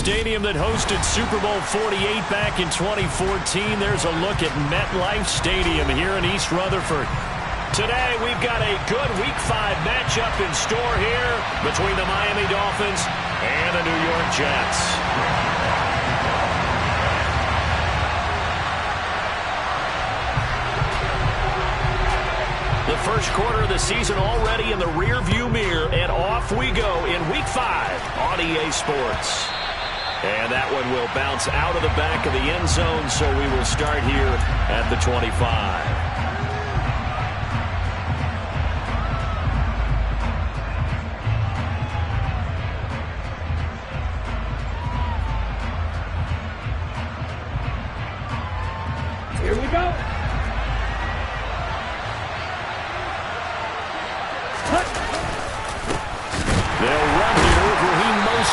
stadium that hosted Super Bowl 48 back in 2014. There's a look at MetLife Stadium here in East Rutherford. Today, we've got a good Week 5 matchup in store here between the Miami Dolphins and the New York Jets. The first quarter of the season already in the rearview mirror, and off we go in Week 5 on EA Sports. And that one will bounce out of the back of the end zone, so we will start here at the 25.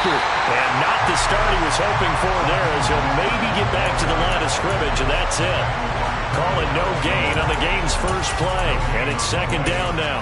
And not the start he was hoping for there, as he'll maybe get back to the line of scrimmage, and that's it. Call it no gain on the game's first play, and it's second down now.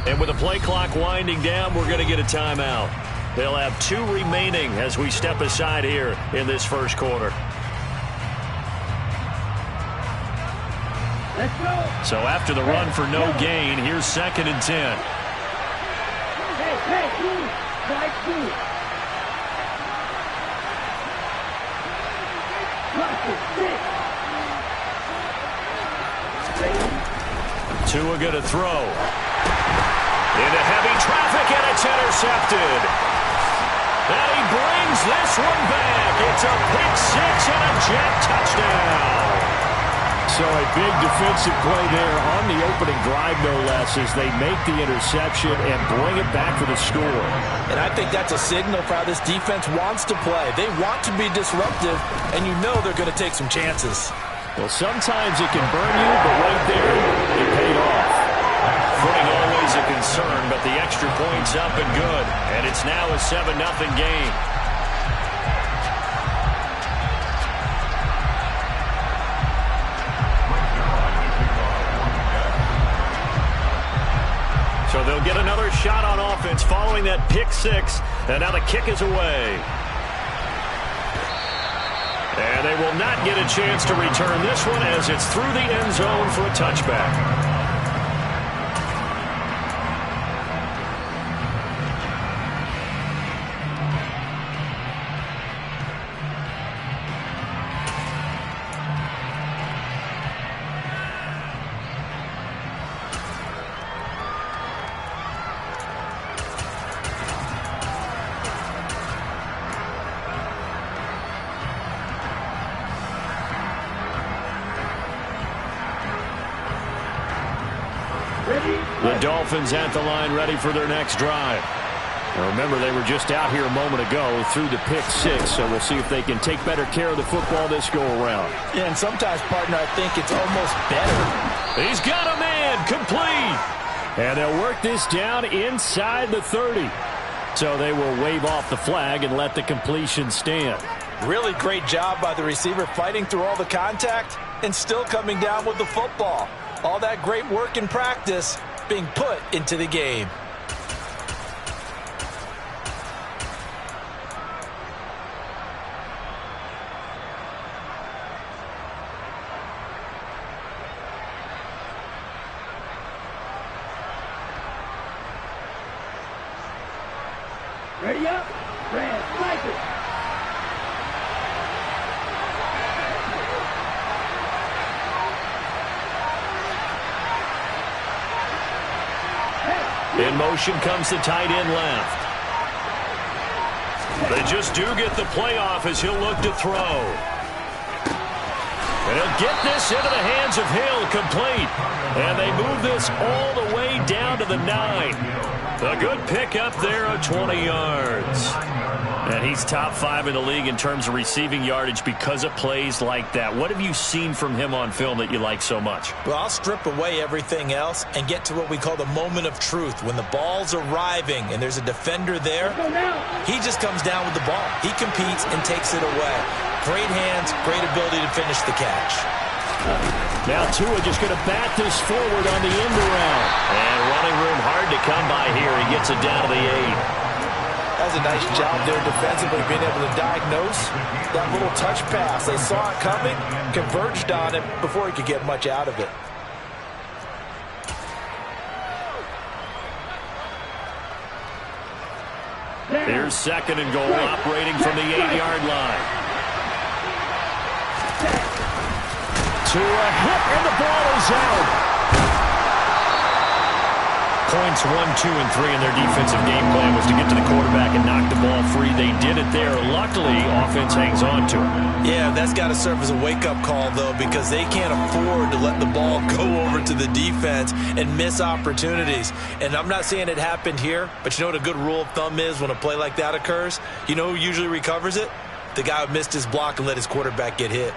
And with the play clock winding down, we're going to get a timeout. They'll have 2 remaining as we step aside here in this first quarter. Let's go. So after the run for no gain, here's 2nd and 10. Hey, strike 2. Tua going to throw. Into heavy traffic, and it's intercepted. And he brings this one back. It's a pick 6 and a Jet touchdown. So a big defensive play there on the opening drive, no less, as they make the interception and bring it back for the score. And I think that's a signal for how this defense wants to play. They want to be disruptive, and you know they're going to take some chances. Well, sometimes it can burn you, but right there, it paid off. concern, but the extra point's up and good. And it's now a 7-0 game. So they'll get another shot on offense following that pick six. And now the kick is away. And they will not get a chance to return this one as it's through the end zone for a touchback. The Dolphins at the line ready for their next drive. Now remember, they were just out here a moment ago through the pick six, so we'll see if they can take better care of the football this go-around. Yeah, and sometimes, partner, I think it's almost better. He's got a man, complete. And they'll work this down inside the 30. So they will wave off the flag and let the completion stand. Really great job by the receiver fighting through all the contact and still coming down with the football. All that great work in practice being put into the game. Ready up, red, Michael. In motion comes the tight end left. They just do get the playoff as he'll look to throw. And he'll get this into the hands of Hill, complete. And they move this all the way down to the 9. A good pickup there of 20 yards. And he's top 5 in the league in terms of receiving yardage because of plays like that. What have you seen from him on film that you like so much? Well, I'll strip away everything else and get to what we call the moment of truth. When the ball's arriving and there's a defender there, he just comes down with the ball. He competes and takes it away. Great hands, great ability to finish the catch. Now Tua just going to bat this forward on the end around. And running room hard to come by here. He gets it down to the 8. That's a nice job there defensively, being able to diagnose that little touch pass. They saw it coming, converged on it before he could get much out of it. Here's second and goal, operating from the 8-yard line. To a hit, and the ball is out. Points 1, 2, and 3 in their defensive game plan was to get to the quarterback and knock the ball free. They did it there. Luckily, offense hangs on to it. Yeah, that's got to serve as a wake-up call, though, because they can't afford to let the ball go over to the defense and miss opportunities. And I'm not saying it happened here, but you know what a good rule of thumb is when a play like that occurs? You know who usually recovers it? The guy who missed his block and let his quarterback get hit.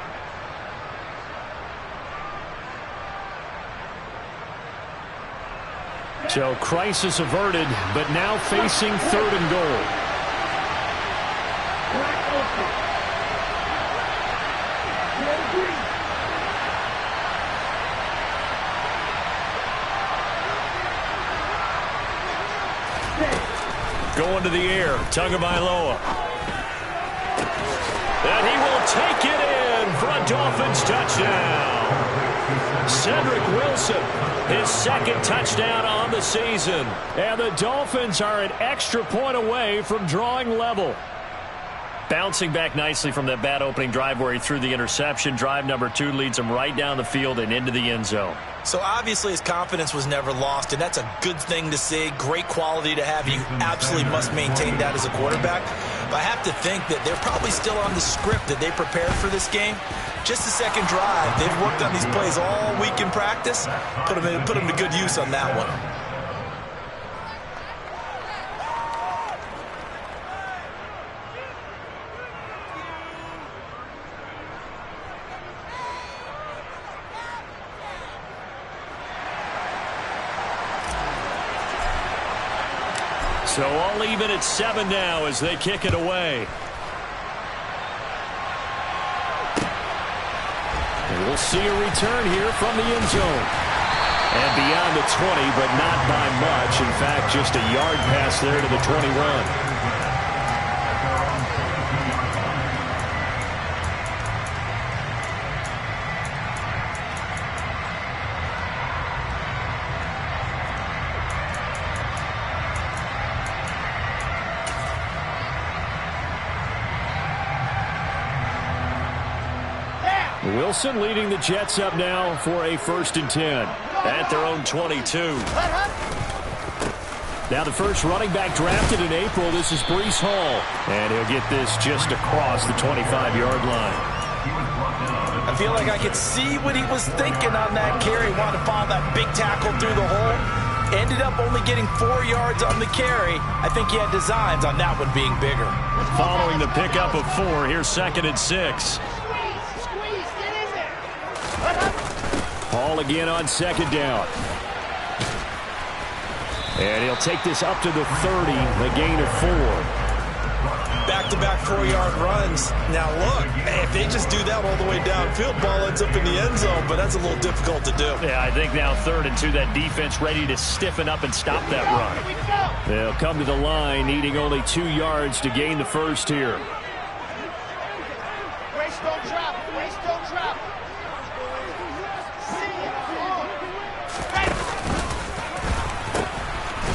So crisis averted, but now facing third and goal. Going to the air, Tagovailoa. And he will take it in for a Dolphins touchdown. Cedric Wilson, his second touchdown on the season. And the Dolphins are an extra point away from drawing level. Bouncing back nicely from that bad opening drive where he threw the interception. Drive number 2 leads him right down the field and into the end zone. So obviously his confidence was never lost, and that's a good thing to see. Great quality to have. You absolutely must maintain that as a quarterback. But I have to think that they're probably still on the script that they prepared for this game. Just the second drive. They've worked on these plays all week in practice. Put them to good use on that one. So all even at 7 now as they kick it away. And we'll see a return here from the end zone. And beyond the 20, but not by much. In fact, just a yard pass there to the 21. Wilson leading the Jets up now for a 1st and 10 at their own 22. Now the first running back drafted in April. This is Breece Hall, and he'll get this just across the 25-yard line. I feel like I could see what he was thinking on that carry. Wanted to follow that big tackle through the hole. Ended up only getting 4 yards on the carry. I think he had designs on that one being bigger. Following the pickup of 4, here's 2nd and 6. Hall again on 2nd down. And he'll take this up to the 30, the gain of 4. Back-to-back 4-yard runs. Now look, if they just do that all the way downfield, ball ends up in the end zone, but that's a little difficult to do. Yeah, I think now 3rd and 2, that defense ready to stiffen up and stop that run. They'll come to the line, needing only 2 yards to gain the first here. Race don't drop. Race don't drop.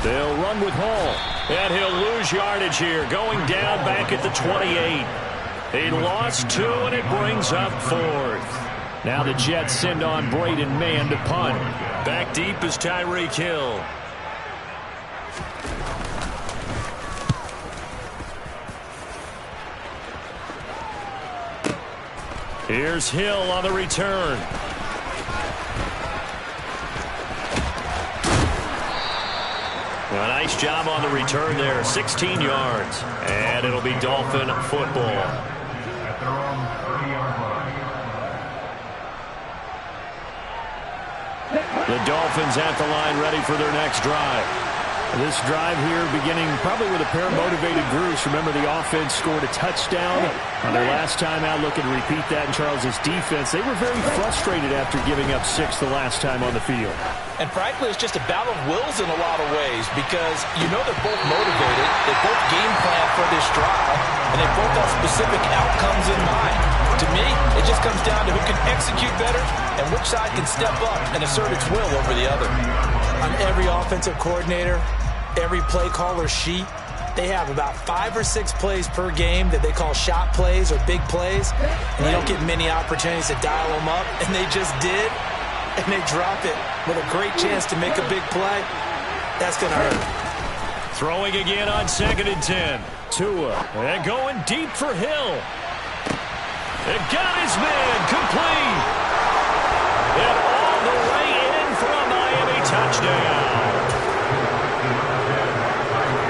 They'll run with Hall, and he'll lose yardage here, going down back at the 28. He lost 2, and it brings up 4th. Now the Jets send on Braden Mann to punt. Back deep is Tyreek Hill. Here's Hill on the return. A nice job on the return there, 16 yards. And it'll be Dolphin football. The Dolphins at the line ready for their next drive. This drive here beginning probably with a pair of motivated groups. Remember, the offense scored a touchdown on their last time out. Looking to repeat that in Charles's defense. They were very frustrated after giving up 6 the last time on the field. And frankly, it's just a battle of wills in a lot of ways because you know they're both motivated. They both game plan for this drive, and they both have specific outcomes in mind. To me, it just comes down to who can execute better and which side can step up and assert its will over the other. On every offensive coordinator, every play caller sheet, they have about 5 or 6 plays per game that they call shot plays or big plays, and you don't get many opportunities to dial them up, and they just did, and they drop it with a great chance to make a big play. That's going to hurt. Throwing again on 2nd and 10. Tua, and going deep for Hill. It got his man complete. And all the way in for a Miami touchdown.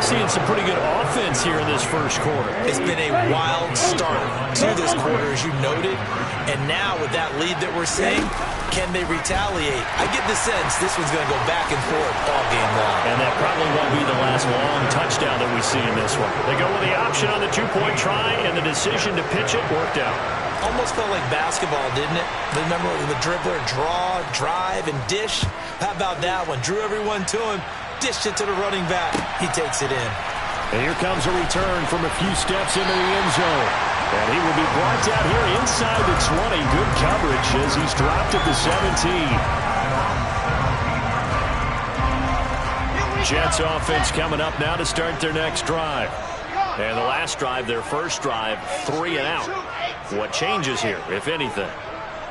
Seeing some pretty good offense here in this first quarter. It's been a wild start to this quarter, as you noted. And now with that lead that we're seeing, can they retaliate? I get the sense this one's going to go back and forth all game long. And that probably won't be the last long touchdown that we see in this one. They go with the option on the 2-point try, and the decision to pitch it worked out. Almost felt like basketball, didn't it? Remember the dribbler, draw, drive, and dish? How about that one? Drew everyone to him, dished it to the running back. He takes it in. And here comes a return from a few steps into the end zone. And he will be brought down here inside the 20. Good coverage as he's dropped at the 17. Jets offense coming up now to start their next drive. And the last drive, their first drive, 3 and out. What changes here, if anything?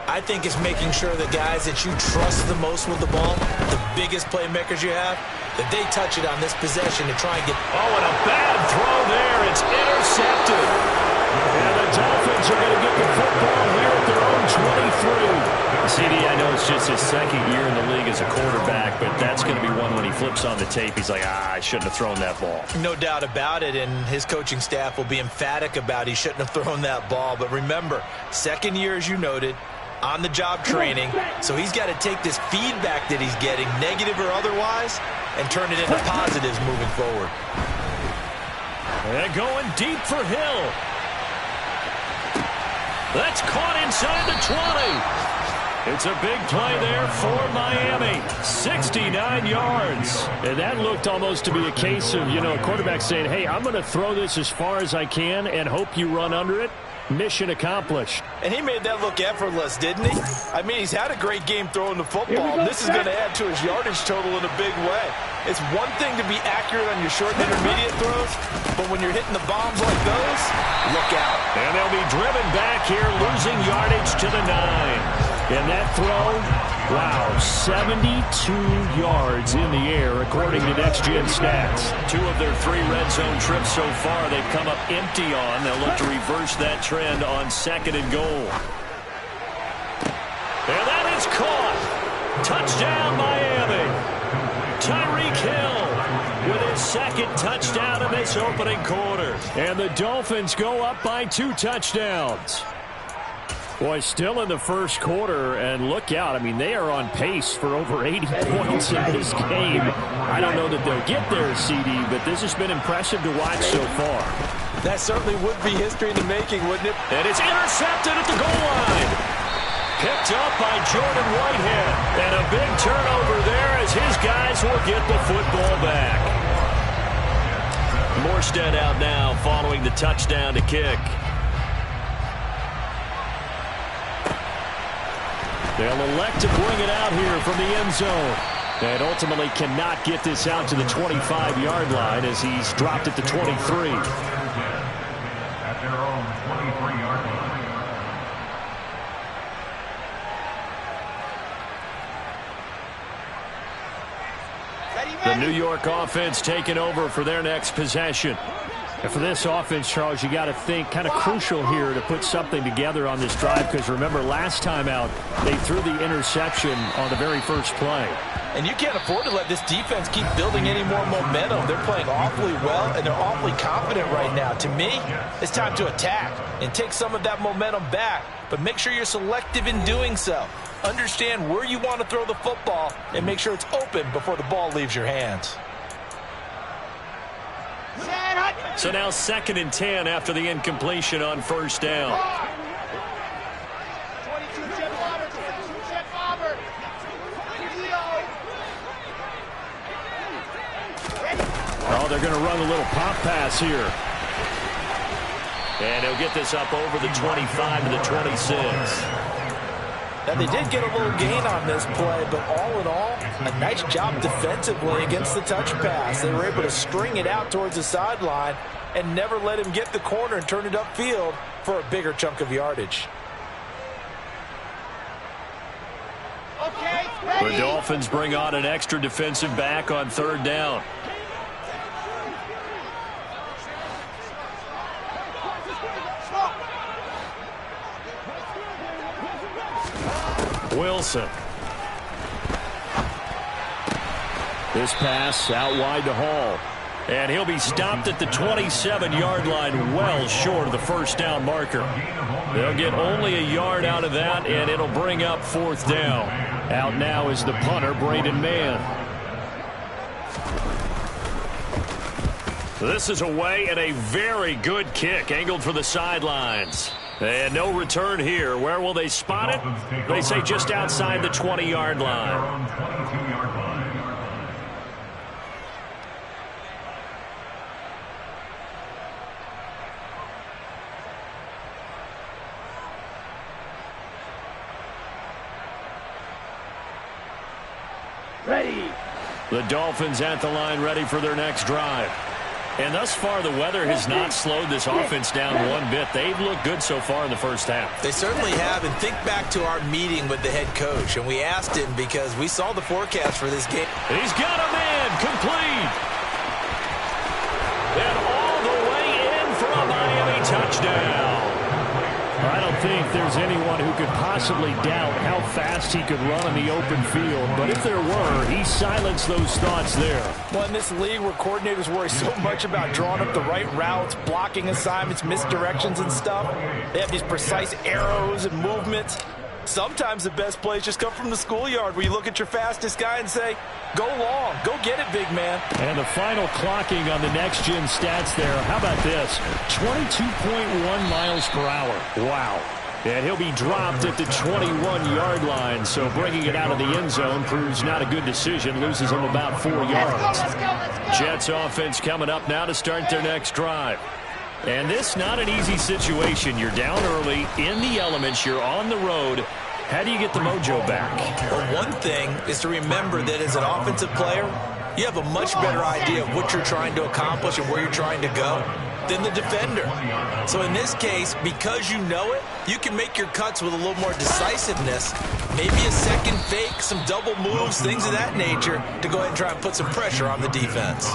I think it's making sure the guys that you trust the most with the ball, the biggest playmakers you have, that they touch it on this possession to try and get... Oh, and a bad throw there. It's intercepted. And the Dolphins are going to get the football here at their own 23. CD, I know it's just his 2nd year in the league as a quarterback, but that's going to be one when he flips on the tape. He's like, I shouldn't have thrown that ball. No doubt about it, and his coaching staff will be emphatic about he shouldn't have thrown that ball. But remember, 2nd year, as you noted, on-the-job training, so he's got to take this feedback that he's getting, negative or otherwise, and turn it into positives moving forward. And going deep for Hill. That's caught inside the 20. It's a big play there for Miami. 69 yards. And that looked almost to be a case of, a quarterback saying, hey, I'm going to throw this as far as I can and hope you run under it. Mission accomplished. And he made that look effortless, didn't he? I mean, he's had a great game throwing the football. This is going to add to his yardage total in a big way. It's one thing to be accurate on your short and intermediate throws, but when you're hitting the bombs like those, look out. And they'll be driven back here, losing yardage to the 9. And that throw, wow, 72 yards in the air, according to Next Gen Stats. 2 of their 3 red zone trips so far, they've come up empty on. They'll look to reverse that trend on 2nd and goal. And that is caught. Touchdown, Miami. Tyreek Hill with his 2nd touchdown in this opening quarter. And the Dolphins go up by 2 touchdowns. Boy, still in the first quarter, and look out. I mean, they are on pace for over 80 points in this game. I don't know that they'll get there, CD, but this has been impressive to watch so far. That certainly would be history in the making, wouldn't it? And it's intercepted at the goal line. Picked up by Jordan Whitehead. And a big turnover there as his guys will get the football back. Morstead out now following the touchdown to kick. They'll elect to bring it out here from the end zone. And ultimately cannot get this out to the 25-yard line as he's dropped at the 23. At their own 23-yard line. The New York offense taking over for their next possession. And for this offense, Charles, you got to think kind of crucial here to put something together on this drive, because remember, last time out, they threw the interception on the very first play. And you can't afford to let this defense keep building any more momentum. They're playing awfully well, and they're awfully confident right now. To me, it's time to attack and take some of that momentum back, but make sure you're selective in doing so. Understand where you want to throw the football and make sure it's open before the ball leaves your hands. So now 2nd and 10 after the incompletion on first down. 22 Jet Bomber, 22 Jet Bomber. Oh, they're going to run a little pop pass here. And he'll get this up over the 25 to the 26. Now, they did get a little gain on this play, but all in all, a nice job defensively against the touch pass. They were able to string it out towards the sideline and never let him get the corner and turn it upfield for a bigger chunk of yardage. Okay, The Dolphins bring on an extra defensive back on 3rd down. Wilson. This pass out wide to Hall. And he'll be stopped at the 27-yard line, well short of the first down marker. They'll get only a yard out of that, and it'll bring up 4th down. Out now is the punter, Braden Mann. This is away, and a very good kick, angled for the sidelines. And no return here. Where will they spot it? They say just outside the 20-yard line. Ready. The Dolphins at the line, ready for their next drive. And thus far, the weather has not slowed this offense down one bit. They've looked good so far in the first half. They certainly have. And think back to our meeting with the head coach. And we asked him because we saw the forecast for this game. He's got a man complete. And all the way in for a Miami touchdown. I don't think there's anyone who could possibly doubt how fast he could run in the open field. But if there were, he silenced those thoughts there. Well, in this league where coordinators worry so much about drawing up the right routes, blocking assignments, misdirections and stuff, they have these precise arrows and movements. Sometimes the best plays just come from the schoolyard where you look at your fastest guy and say, go long, go get it, big man. And the final clocking on the next-gen stats there. How about this? 22.1 miles per hour. Wow. And he'll be dropped at the 21-yard line, so bringing it out of the end zone proves not a good decision. Loses him about 4 yards. Let's go. Jets offense coming up now to start their next drive. And this not an easy situation. You're down early, in the elements, you're on the road. How do you get the mojo back? Well, one thing is to remember that as an offensive player, you have a much better idea of what you're trying to accomplish and where you're trying to go than the defender. So in this case, because you know it, you can make your cuts with a little more decisiveness. Maybe a second fake, some double moves, things of that nature to go ahead and try and put some pressure on the defense.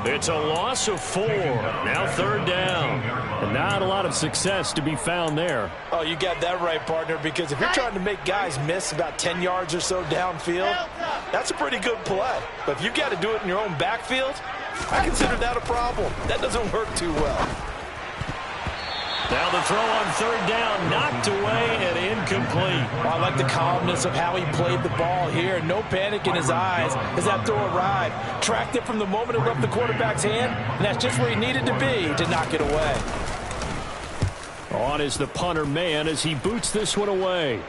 It's a loss of 4. Now 3rd down. And not a lot of success to be found there. Oh, you got that right, partner, because if you're trying to make guys miss about 10 yards or so downfield, that's a pretty good play. But if you've got to do it in your own backfield, I consider that a problem. That doesn't work too well. Now the throw on 3rd down, knocked away and incomplete. Well, I like the calmness of how he played the ball here. No panic in his eyes as that throw arrived. Tracked it from the moment it left the quarterback's hand, and that's just where he needed to be to knock it away. On is the punter man as he boots this one away.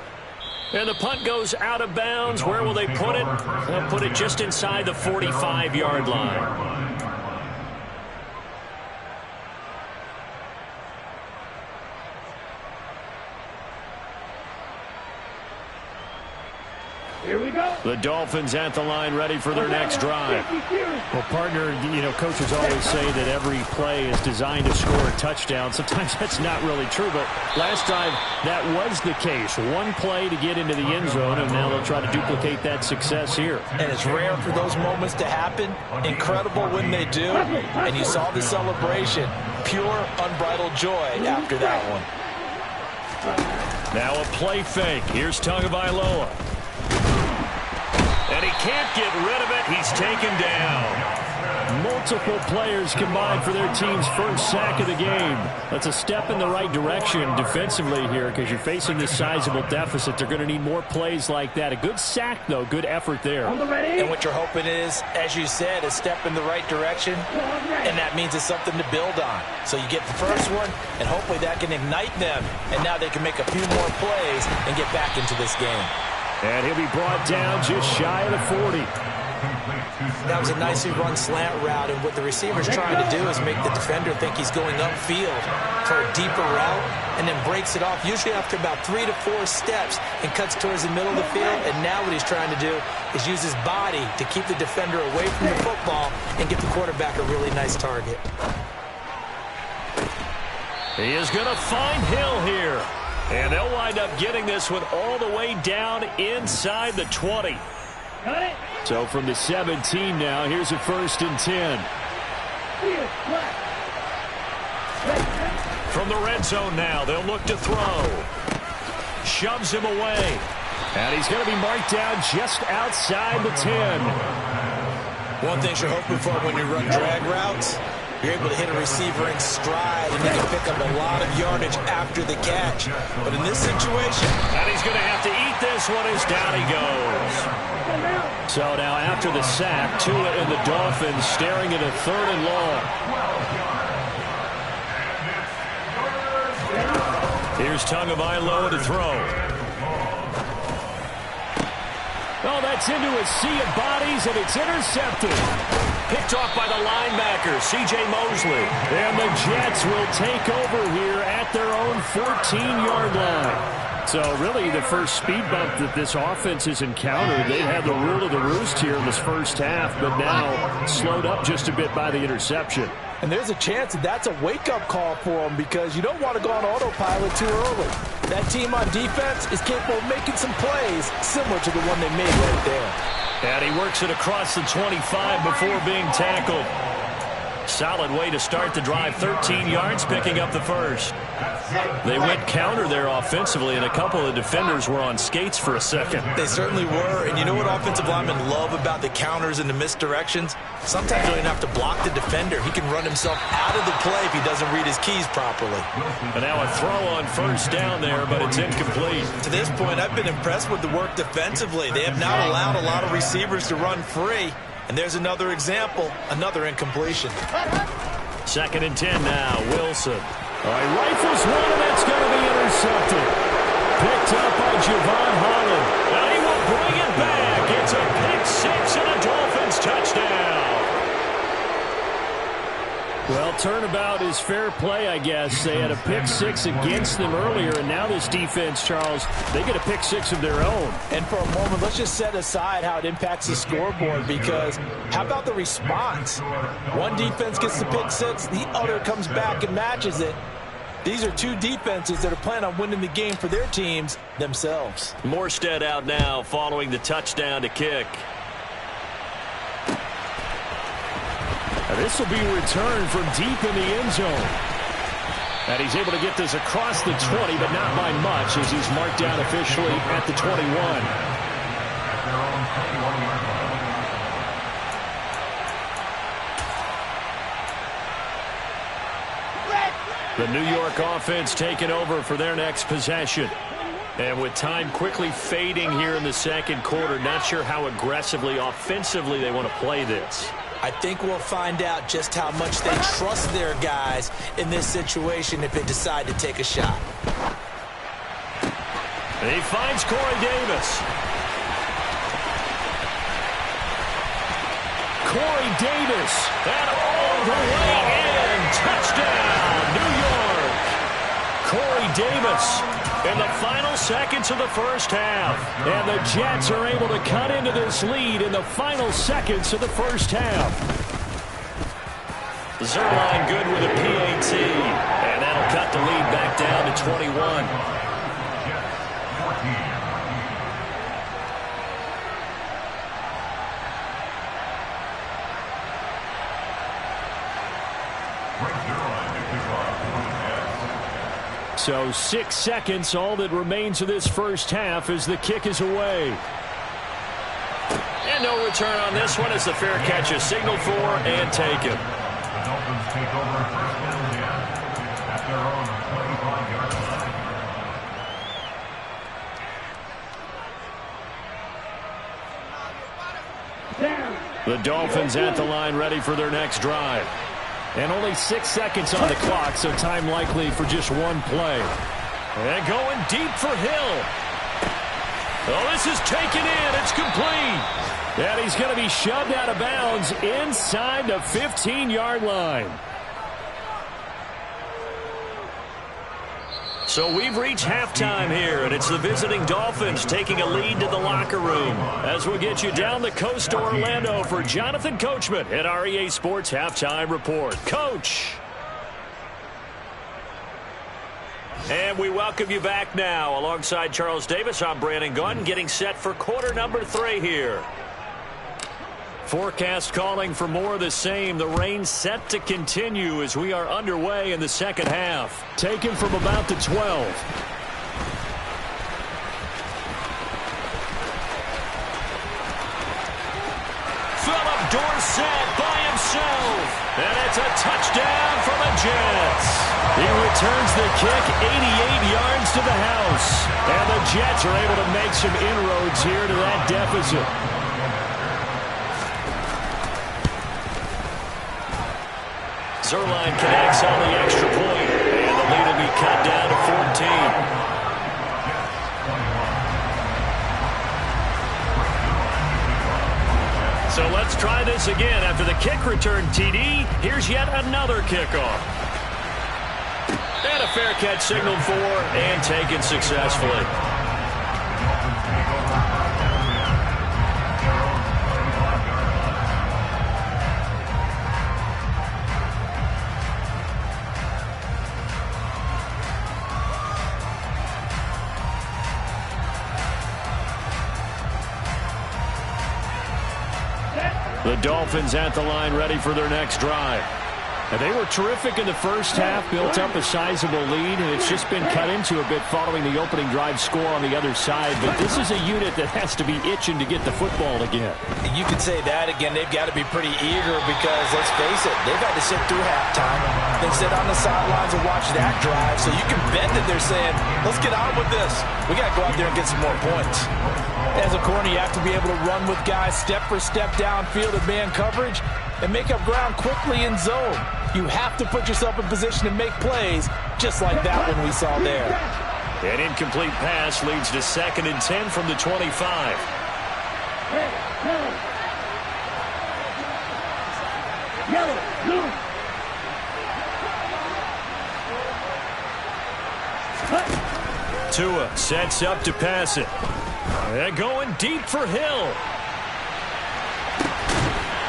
And the punt goes out of bounds. Where will they put it? They'll put it just inside the 45-yard line. Here we go. The Dolphins at the line ready for their next drive. Well, partner, you know, coaches always say that every play is designed to score a touchdown. Sometimes that's not really true, but last time that was the case. One play to get into the end zone, and now they'll try to duplicate that success here. And it's rare for those moments to happen. Incredible when they do. And you saw the celebration. Pure, unbridled joy after that one. Now a play fake. Here's Tagovailoa. And he can't get rid of it. He's taken down. Multiple players combined for their team's first sack of the game. That's a step in the right direction defensively here because you're facing this sizable deficit. They're going to need more plays like that. A good sack, though. Good effort there. And what you're hoping is, as you said, a step in the right direction, and that means it's something to build on. So you get the first one, and hopefully that can ignite them, and now they can make a few more plays and get back into this game. And he'll be brought down just shy of the 40. That was a nicely run slant route, and what the receiver's trying to do is make the defender think he's going upfield for a deeper route, and then breaks it off, usually after about 3 to 4 steps, and cuts towards the middle of the field. And now what he's trying to do is use his body to keep the defender away from the football and get the quarterback a really nice target. He is going to find Hill here. And they'll wind up getting this one all the way down inside the 20. So from the 17 now, here's a 1st and 10. From the red zone now, they'll look to throw. Shoves him away. And he's going to be marked down just outside the 10. One thing you're hoping for when you run drag routes, you're able to hit a receiver in stride, and you can pick up a lot of yardage after the catch. But in this situation, and he's going to have to eat this one as down he goes. So now after the sack, Tua and the Dolphins staring at a 3rd and long. Here's Tagovailoa to throw. Oh, that's into a sea of bodies, and it's intercepted. Picked off by the linebacker, C.J. Mosley. And the Jets will take over here at their own 14-yard line. So really the first speed bump that this offense has encountered. They had the rule of the roost here in this first half, but now slowed up just a bit by the interception. And there's a chance that that's a wake-up call for them, because you don't want to go on autopilot too early. That team on defense is capable of making some plays similar to the one they made right there. And he works it across the 25 before being tackled. Solid way to start the drive. 13 yards, picking up the first. They went counter there offensively, and a couple of defenders were on skates for a second. They certainly were, and you know what offensive linemen love about the counters and the misdirections? Sometimes you don't have to block the defender. He can run himself out of the play if he doesn't read his keys properly. And now a throw on first down there, but it's incomplete. To this point, I've been impressed with the work defensively. They have not allowed a lot of receivers to run free. And there's another example, another incompletion. 2nd and 10 now, Wilson. All right, rifles one, and that's going to be intercepted. Picked up by Javon Holland. And he will bring it back. It's a pick six and a Dolphins touchdown. Well, turnabout is fair play, I guess. They had a pick six against them earlier, and now this defense, Charles, they get a pick six of their own. And for a moment, let's just set aside how it impacts the scoreboard, because how about the response? One defense gets the pick six, the other comes back and matches it. These are two defenses that are planning on winning the game for their teams themselves. Morstead out now following the touchdown to kick. This will be returned from deep in the end zone. And he's able to get this across the 20, but not by much, as he's marked down officially at the 21. The New York offense taking over for their next possession. And with time quickly fading here in the second quarter, not sure how aggressively, offensively they want to play this. I think we'll find out just how much they trust their guys in this situation if they decide to take a shot. And he finds Corey Davis. Corey Davis, and all the way in. Touchdown, New York. Corey Davis in the final seconds of the first half. And the Jets are able to cut into this lead in the final seconds of the first half. Zerline good with a PAT. And that'll cut the lead back down to 21. So 6 seconds, all that remains of this first half as the kick is away. And no return on this one as the fair catch is signaled for and taken. The Dolphins take over first and 10 at their own 25-yard line. The Dolphins at the line ready for their next drive. And only 6 seconds on the clock, so time likely for just one play. And going deep for Hill. Oh, this is taken in. It's complete. And he's going to be shoved out of bounds inside the 15-yard line. So we've reached halftime here, and it's the visiting Dolphins taking a lead to the locker room. As we get you down the coast to Orlando for Jonathan Coachman at REA Sports Halftime Report. Coach. And we welcome you back now. Alongside Charles Davis, I'm Brandon Gaudin, getting set for quarter number 3 here. Forecast calling for more of the same. The rain set to continue as we are underway in the second half. Taken from about the 12. Philip Dorsett by himself. And it's a touchdown for the Jets. He returns the kick 88 yards to the house. And the Jets are able to make some inroads here to that deficit. Zerline connects on the extra point, and the lead will be cut down to 14. So let's try this again. After the kick return TD, here's yet another kickoff. And a fair catch signaled for and taken successfully. The Dolphins at the line ready for their next drive. And they were terrific in the first half, built up a sizable lead, and it's just been cut into a bit following the opening drive score on the other side. But this is a unit that has to be itching to get the football again. You could say that again. They've got to be pretty eager because, let's face it, they've had to sit through halftime, then sit on the sidelines and watch that drive. So you can bet that they're saying, let's get on with this. We got to go out there and get some more points. As a corner, you have to be able to run with guys step for step downfield in man coverage and make up ground quickly in zone. You have to put yourself in position to make plays, just like that one we saw there. An incomplete pass leads to 2nd and 10 from the 25. Tua sets up to pass it. They're going deep for Hill.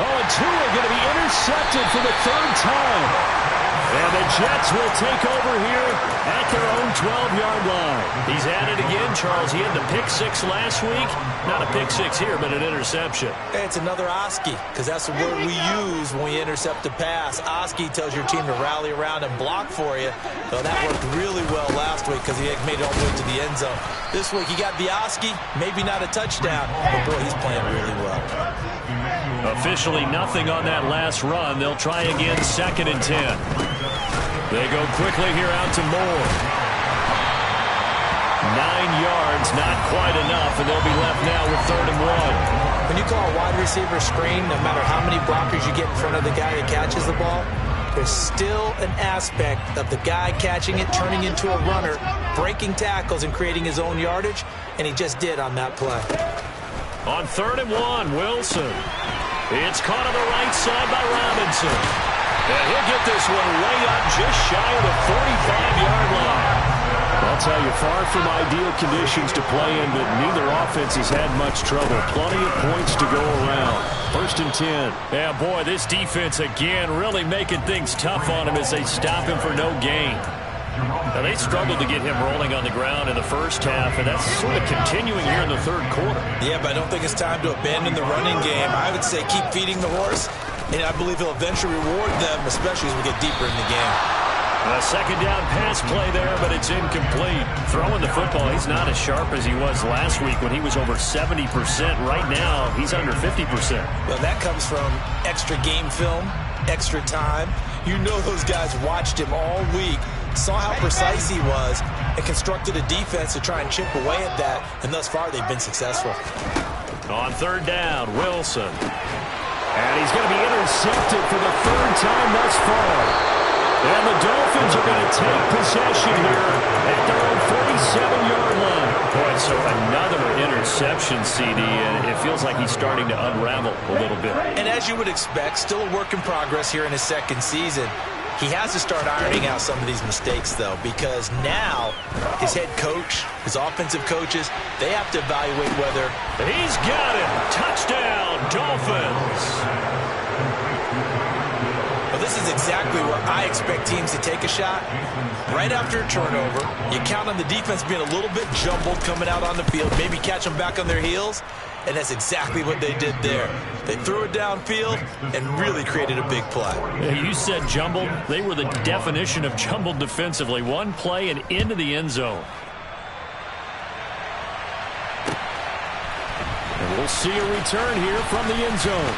Oh, and Tua going to be intercepted for the 3rd time. And the Jets will take over here at their own 12-yard line. He's at it again, Charles. He had the pick 6 last week. Not a pick 6 here, but an interception. It's another Oski, because that's the word we use when we intercept a pass. Oski tells your team to rally around and block for you. So that worked really well last week because he made it all the way to the end zone. This week he got the Oski, maybe not a touchdown, but boy, he's playing really well. Officially nothing on that last run. They'll try again, 2nd and 10. They go quickly here out to Moore. 9 yards, not quite enough, and they'll be left now with 3rd and 1. When you call a wide receiver screen, no matter how many blockers you get in front of the guy that catches the ball, there's still an aspect of the guy catching it, turning into a runner, breaking tackles and creating his own yardage, and he just did on that play. On 3rd and 1, Wilson. It's caught on the right side by Robinson. And he'll get this one way up just shy of the 45-yard line. I'll tell you, far from ideal conditions to play in, but neither offense has had much trouble. Plenty of points to go around. 1st and 10. Yeah, boy, this defense again really making things tough on him as they stop him for no gain. Now, they struggled to get him rolling on the ground in the first half, and that's sort of continuing here in the 3rd quarter. Yeah, but I don't think it's time to abandon the running game. I would say keep feeding the horse, and I believe he'll eventually reward them, especially as we get deeper in the game. A 2nd down pass play there, but it's incomplete. Throwing the football, he's not as sharp as he was last week when he was over 70%. Right now, he's under 50%. Well, that comes from extra game film, extra time. You know those guys watched him all week, saw how precise he was, and constructed a defense to try and chip away at that, and thus far they've been successful. On 3rd down, Wilson. And he's going to be intercepted for the 3rd time thus far. And the Dolphins are going to take possession here at their own 47-yard line. Boy, so another interception, CD, and it feels like he's starting to unravel a little bit. And as you would expect, still a work in progress here in his 2nd season. He has to start ironing out some of these mistakes, though, because now his head coach, his offensive coaches, they have to evaluate whether... He's got it! Touchdown, Dolphins! Well, this is exactly where I expect teams to take a shot. Right after a turnover, you count on the defense being a little bit jumbled coming out on the field, maybe catch them back on their heels, and that's exactly what they did there. They threw it downfield and really created a big play. Yeah, you said jumbled. They were the definition of jumbled defensively. One play and into the end zone. And we'll see a return here from the end zone.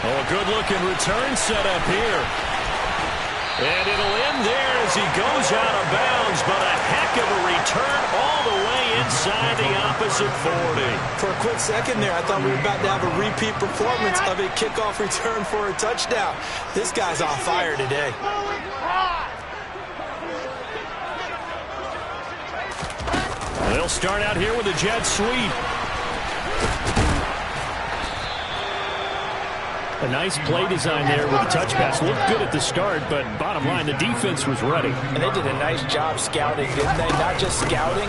Oh, a good-looking return set up here. And it'll end there as he goes out of bounds, but a heck of a return all the way inside the opposite 40. For a quick second there, I thought we were about to have a repeat performance of a kickoff return for a touchdown. This guy's on fire today. They'll start out here with a jet sweep. A nice play design there with the touch pass. Looked good at the start, but bottom line, the defense was ready. And they did a nice job scouting, didn't they? Not just scouting,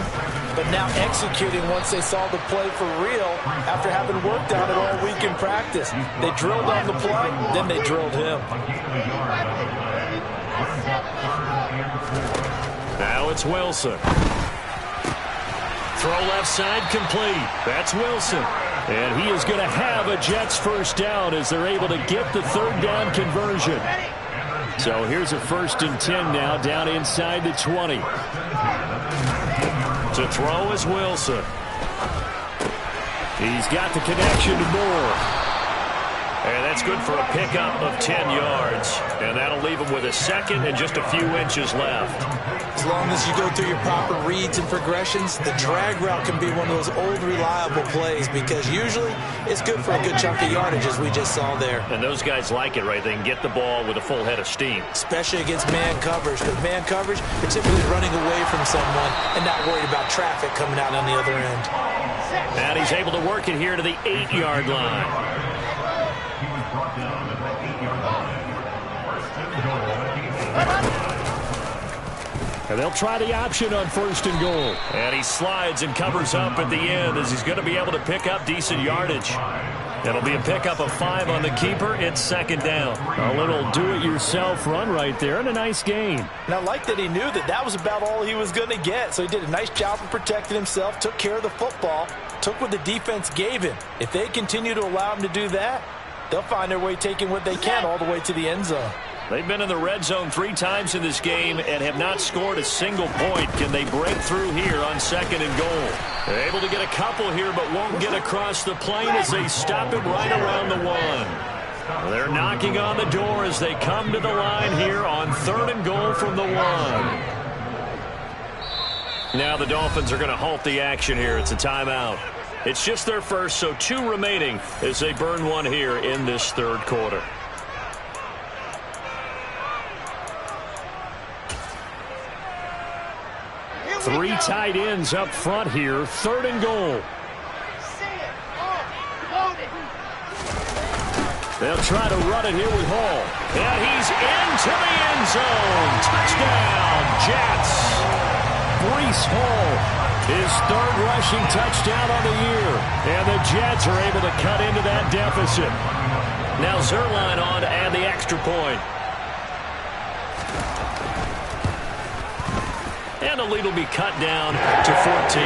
but now executing once they saw the play for real after having worked on it all week in practice. They drilled on the play, then they drilled him. Now it's Wilson. Throw left side complete. That's Wilson. And he is going to have a Jets 1st down as they're able to get the 3rd down conversion. So here's a 1st and 10 now, down inside the 20. To throw is Wilson. He's got the connection to Moore. And that's good for a pickup of 10 yards. And that'll leave him with a second and just a few inches left. As long as you go through your proper reads and progressions, the drag route can be one of those old reliable plays because usually it's good for a good chunk of yardage, as we just saw there. And those guys like it, right? They can get the ball with a full head of steam. Especially against man coverage. Because man coverage, you're typically running away from someone and not worried about traffic coming out on the other end. And he's able to work it here to the 8-yard line. He was brought down at the 8-yard line. 1st and goal. And they'll try the option on 1st and goal. And he slides and covers up at the end as he's going to be able to pick up decent yardage. It'll be a pickup of 5 on the keeper. It's 2nd down. A little do-it-yourself run right there and a nice gain. And I like that he knew that that was about all he was going to get. So he did a nice job of protecting himself, took care of the football, took what the defense gave him. If they continue to allow him to do that, they'll find their way taking what they can all the way to the end zone. They've been in the red zone 3 times in this game and have not scored a single point. Can they break through here on 2nd and goal? They're able to get a couple here, but won't get across the plane as they stop it right around the 1. They're knocking on the door as they come to the line here on 3rd and goal from the 1. Now the Dolphins are going to halt the action here. It's a timeout. It's just their first, so 2 remaining as they burn 1 here in this 3rd quarter. Three tight ends up front here. 3rd and goal. They'll try to run it here with Hall. And he's into the end zone. Touchdown, Jets. Breece Hall, his 3rd rushing touchdown on the year. And the Jets are able to cut into that deficit. Now Zerline on to add the extra point. And the lead will be cut down to 14.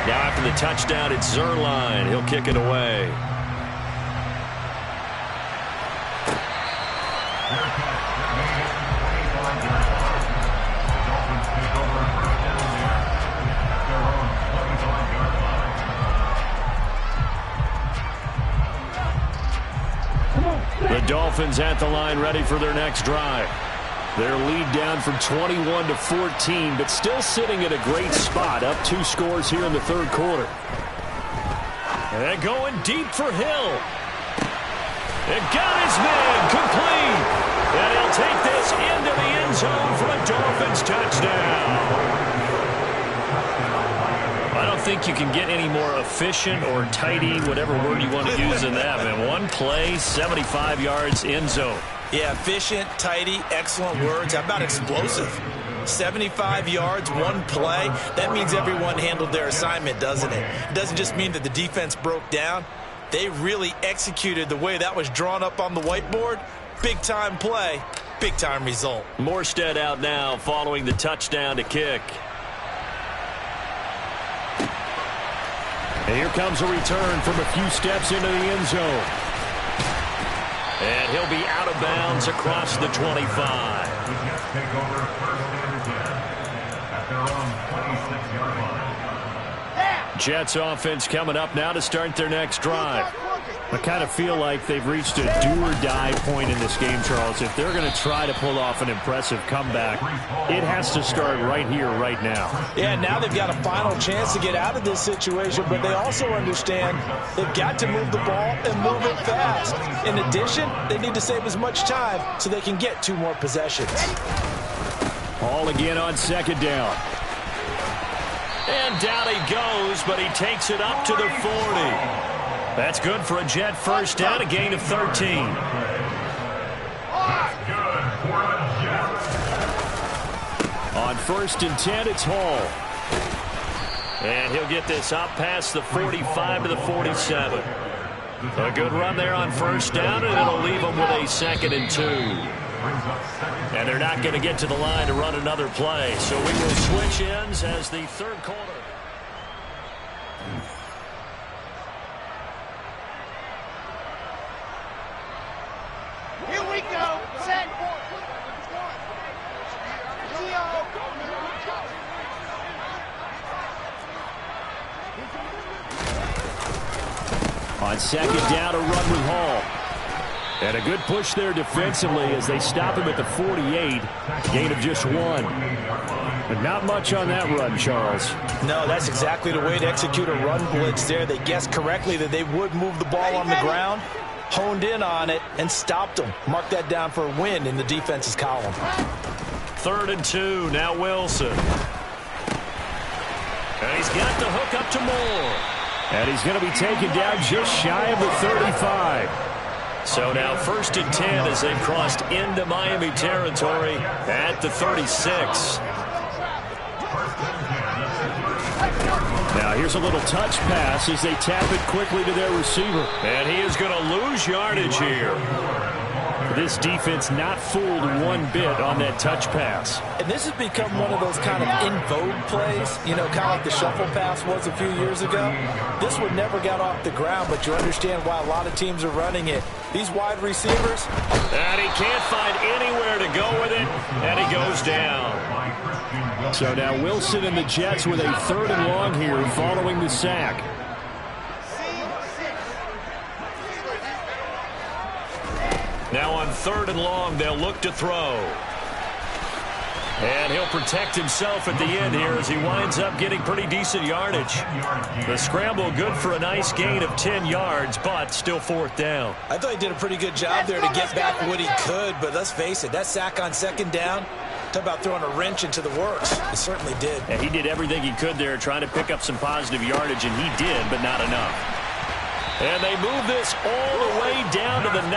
Now after the touchdown, it's Zerline. He'll kick it away. The Dolphins at the line ready for their next drive. Their lead down from 21 to 14, but still sitting at a great spot, up 2 scores here in the 3rd quarter. And going deep for Hill. And got his man complete. And he'll take this into the end zone for a Dolphins touchdown. I don't think you can get any more efficient or tidy, whatever word you want to use in that, man. 1 play, 75 yards, end zone. Yeah, efficient, tidy, excellent words. How about explosive? 75 yards, 1 play. That means everyone handled their assignment, doesn't it? It doesn't just mean that the defense broke down. They really executed the way that was drawn up on the whiteboard. Big-time play, big-time result. Morstead out now following the touchdown to kick. And here comes a return from a few steps into the end zone. And he'll be out of bounds across the 25. The Jets take over 1st and 10 at their own 26-yard line. Jets offense coming up now to start their next drive. I kind of feel like they've reached a do-or-die point in this game, Charles. If they're going to try to pull off an impressive comeback, it has to start right here, right now. Yeah, now they've got a final chance to get out of this situation, but they also understand they've got to move the ball and move it fast. In addition, they need to save as much time so they can get 2 more possessions. Hall again on 2nd down. And down he goes, but he takes it up to the 40. That's good for a Jet first down, a gain of 13. On 1st and 10, it's Hall. And he'll get this up past the 45 to the 47. A good run there on first down, and it'll leave them with a 2nd and 2. And they're not going to get to the line to run another play. So we will switch ends as the third quarter. Here we go. Set. On 2nd down, a run with Hall. And a good push there defensively as they stop him at the 48. Gain of just 1. But not much on that run, Charles. No, that's exactly the way to execute a run blitz there. They guessed correctly that they would move the ball on the ground, honed in on it, and stopped them. Mark that down for a win in the defense's column. 3rd and 2, now Wilson. And he's got the hook up to Moore. And he's going to be taken down just shy of the 35. So now 1st and 10 as they've crossed into Miami territory at the 36. Now here's a little touch pass as they tap it quickly to their receiver. And he is going to lose yardage here. This defense not fooled one bit on that touch pass. And this has become one of those kind of in vogue plays, you know, kind of like the shuffle pass was a few years ago. This one never got off the ground, but you understand why a lot of teams are running it. These wide receivers. And he can't find anywhere to go with it, and he goes down. So now Wilson and the Jets with a 3rd and long here following the sack. Now on 3rd and long, they'll look to throw. And he'll protect himself at the end here as he winds up getting pretty decent yardage. The scramble good for a nice gain of 10 yards, but still 4th down. I thought he did a pretty good job there to get back what he could, but let's face it, that sack on 2nd down, talk about throwing a wrench into the works. It certainly did. And he did everything he could there trying to pick up some positive yardage, and he did, but not enough. And they move this all the way down to the 9.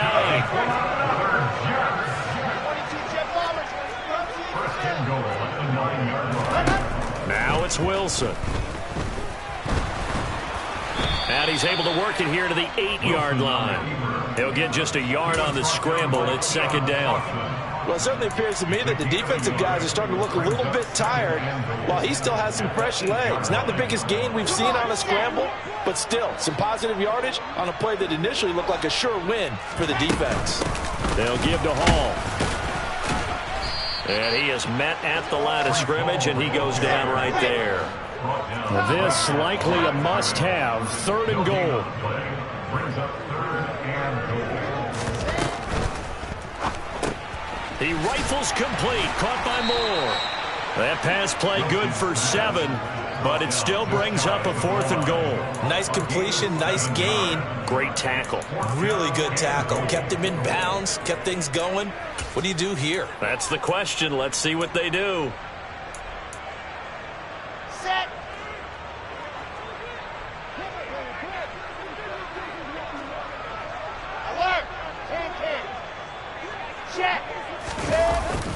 Now it's Wilson. And he's able to work it here to the 8-yard line. He'll get just a yard on the scramble. It's 2nd down. Well, it certainly appears to me that the defensive guys are starting to look a little bit tired while he still has some fresh legs. Not the biggest gain we've seen on a scramble, but still some positive yardage on a play that initially looked like a sure win for the defense. They'll give to Hall. And he is met at the line of scrimmage, and he goes down right there. This likely a must-have. 3rd and goal. He rifles complete, caught by Moore. That pass play good for 7, but it still brings up a 4th and goal. Nice completion, nice gain. Great tackle. Really good tackle. Kept him in bounds, kept things going. What do you do here? That's the question. Let's see what they do. Set. Alert. Check.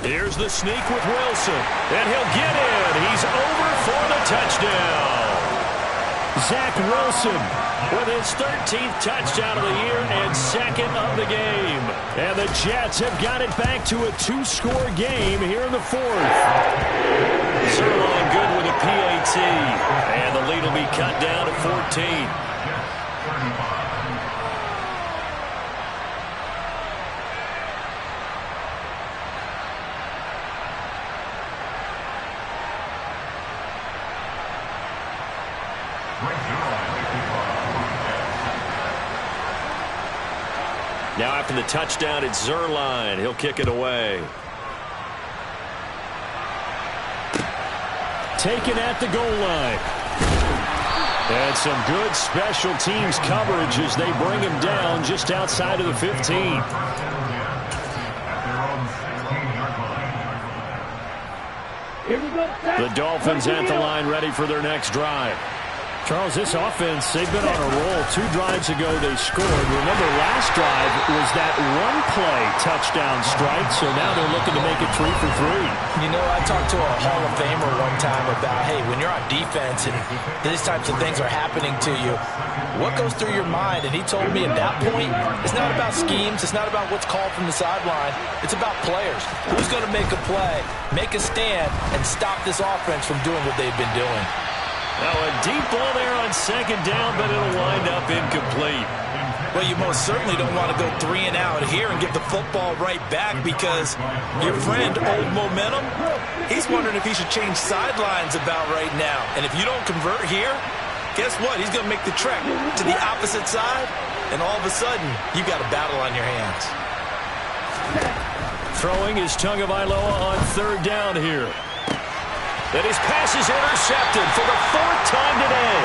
Here's the sneak with Wilson, and he'll get in. He's over for the touchdown. Zach Wilson with his 13th touchdown of the year and 2nd of the game. And the Jets have got it back to a 2-score game here in the 4th. Zerline good with a PAT, and the lead will be cut down to 14. Now after the touchdown, it's Zerline. He'll kick it away. Taken at the goal line. And some good special teams coverage as they bring him down just outside of the 15. The Dolphins at the line ready for their next drive. Charles, this offense, they've been on a roll. 2 drives ago, they scored. Remember, last drive was that one-play touchdown strike, so now they're looking to make it 3 for 3. You know, I talked to a Hall of Famer one time about, hey, when you're on defense and these types of things are happening to you, what goes through your mind? And he told me at that point, it's not about schemes. It's not about what's called from the sideline. It's about players. Who's going to make a play, make a stand, and stop this offense from doing what they've been doing? Now a deep ball there on second down, but it'll wind up incomplete. Well, you most certainly don't want to go 3 and out here and give the football right back because your friend, Old Momentum, he's wondering if he should change sidelines about right now. And if you don't convert here, guess what? He's going to make the trek to the opposite side, and all of a sudden, you've got a battle on your hands. Throwing is Tagovailoa on third down here. And his pass is intercepted for the 4th time today.